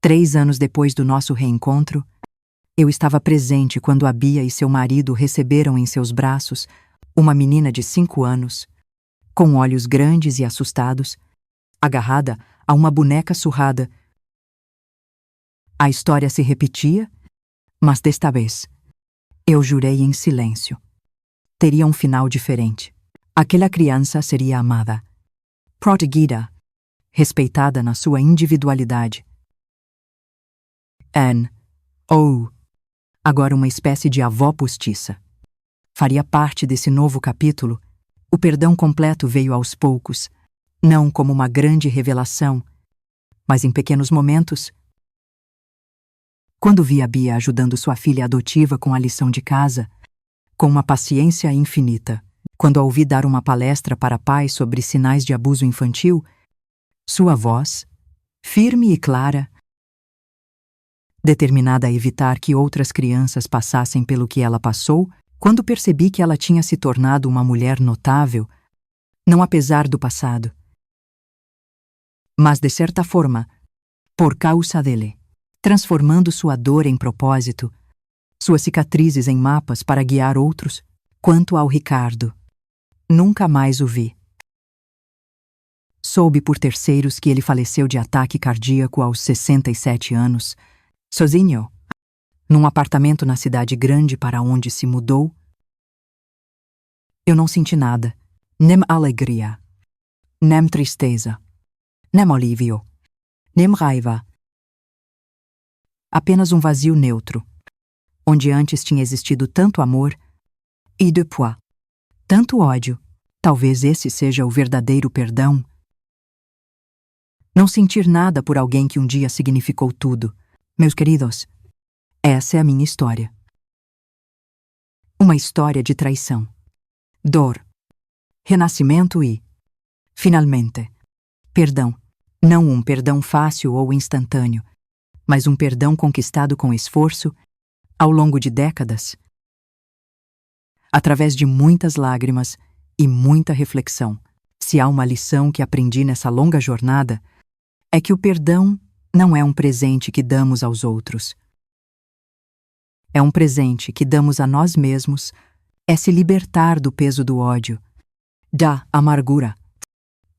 3 anos depois do nosso reencontro, eu estava presente quando a Bia e seu marido receberam em seus braços uma menina de 5 anos, com olhos grandes e assustados, agarrada a uma boneca surrada. A história se repetia, mas desta vez, eu jurei em silêncio. Teria um final diferente. Aquela criança seria amada, protegida, respeitada na sua individualidade. Anne, agora uma espécie de avó postiça, faria parte desse novo capítulo. O perdão completo veio aos poucos, não como uma grande revelação, mas em pequenos momentos. Quando vi a Bia ajudando sua filha adotiva com a lição de casa, com uma paciência infinita, quando a ouvi dar uma palestra para pais sobre sinais de abuso infantil, sua voz, firme e clara, determinada a evitar que outras crianças passassem pelo que ela passou, quando percebi que ela tinha se tornado uma mulher notável, não apesar do passado, mas de certa forma, por causa dele, transformando sua dor em propósito, suas cicatrizes em mapas para guiar outros. Quanto ao Ricardo, nunca mais o vi. Soube por terceiros que ele faleceu de ataque cardíaco aos 67 anos, sozinho, num apartamento na cidade grande para onde se mudou. Eu não senti nada, nem alegria, nem tristeza, nem alívio, nem raiva. Apenas um vazio neutro, onde antes tinha existido tanto amor e depois tanto ódio. Talvez esse seja o verdadeiro perdão. Não sentir nada por alguém que um dia significou tudo. Meus queridos, essa é a minha história. Uma história de traição, dor, renascimento e, finalmente, perdão. Não um perdão fácil ou instantâneo, mas um perdão conquistado com esforço, ao longo de décadas, através de muitas lágrimas e muita reflexão. Se há uma lição que aprendi nessa longa jornada, é que o perdão não é um presente que damos aos outros. É um presente que damos a nós mesmos, é se libertar do peso do ódio, da amargura,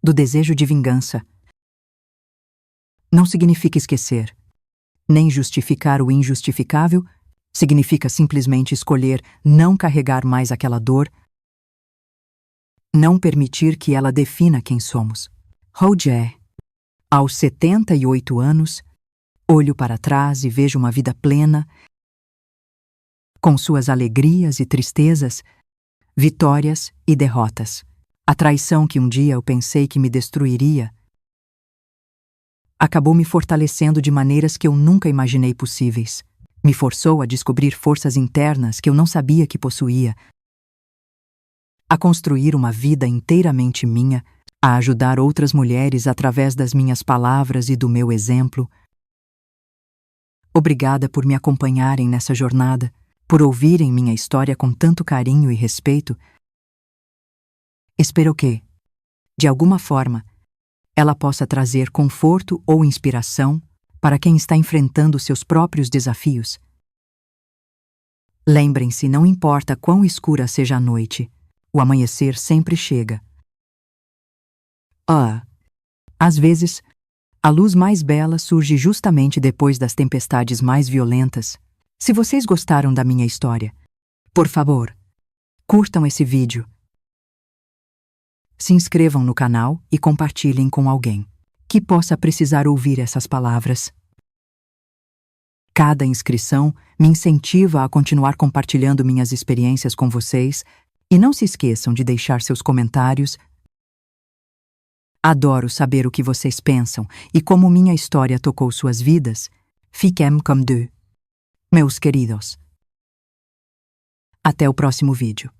do desejo de vingança. Não significa esquecer, nem justificar o injustificável. Significa simplesmente escolher não carregar mais aquela dor, não permitir que ela defina quem somos. Roger, aos 78 anos, olho para trás e vejo uma vida plena, com suas alegrias e tristezas, vitórias e derrotas. A traição que um dia eu pensei que me destruiria acabou me fortalecendo de maneiras que eu nunca imaginei possíveis. Me forçou a descobrir forças internas que eu não sabia que possuía, a construir uma vida inteiramente minha, a ajudar outras mulheres através das minhas palavras e do meu exemplo. Obrigada por me acompanharem nessa jornada, por ouvirem minha história com tanto carinho e respeito. Espero que, de alguma forma, ela possa trazer conforto ou inspiração para quem está enfrentando seus próprios desafios. Lembrem-se, não importa quão escura seja a noite, o amanhecer sempre chega. Às vezes, a luz mais bela surge justamente depois das tempestades mais violentas. Se vocês gostaram da minha história, por favor, curtam esse vídeo, se inscrevam no canal e compartilhem com alguém que possa precisar ouvir essas palavras. Cada inscrição me incentiva a continuar compartilhando minhas experiências com vocês e não se esqueçam de deixar seus comentários. Adoro saber o que vocês pensam e como minha história tocou suas vidas. Fiquem comme deux, meus queridos. Até o próximo vídeo.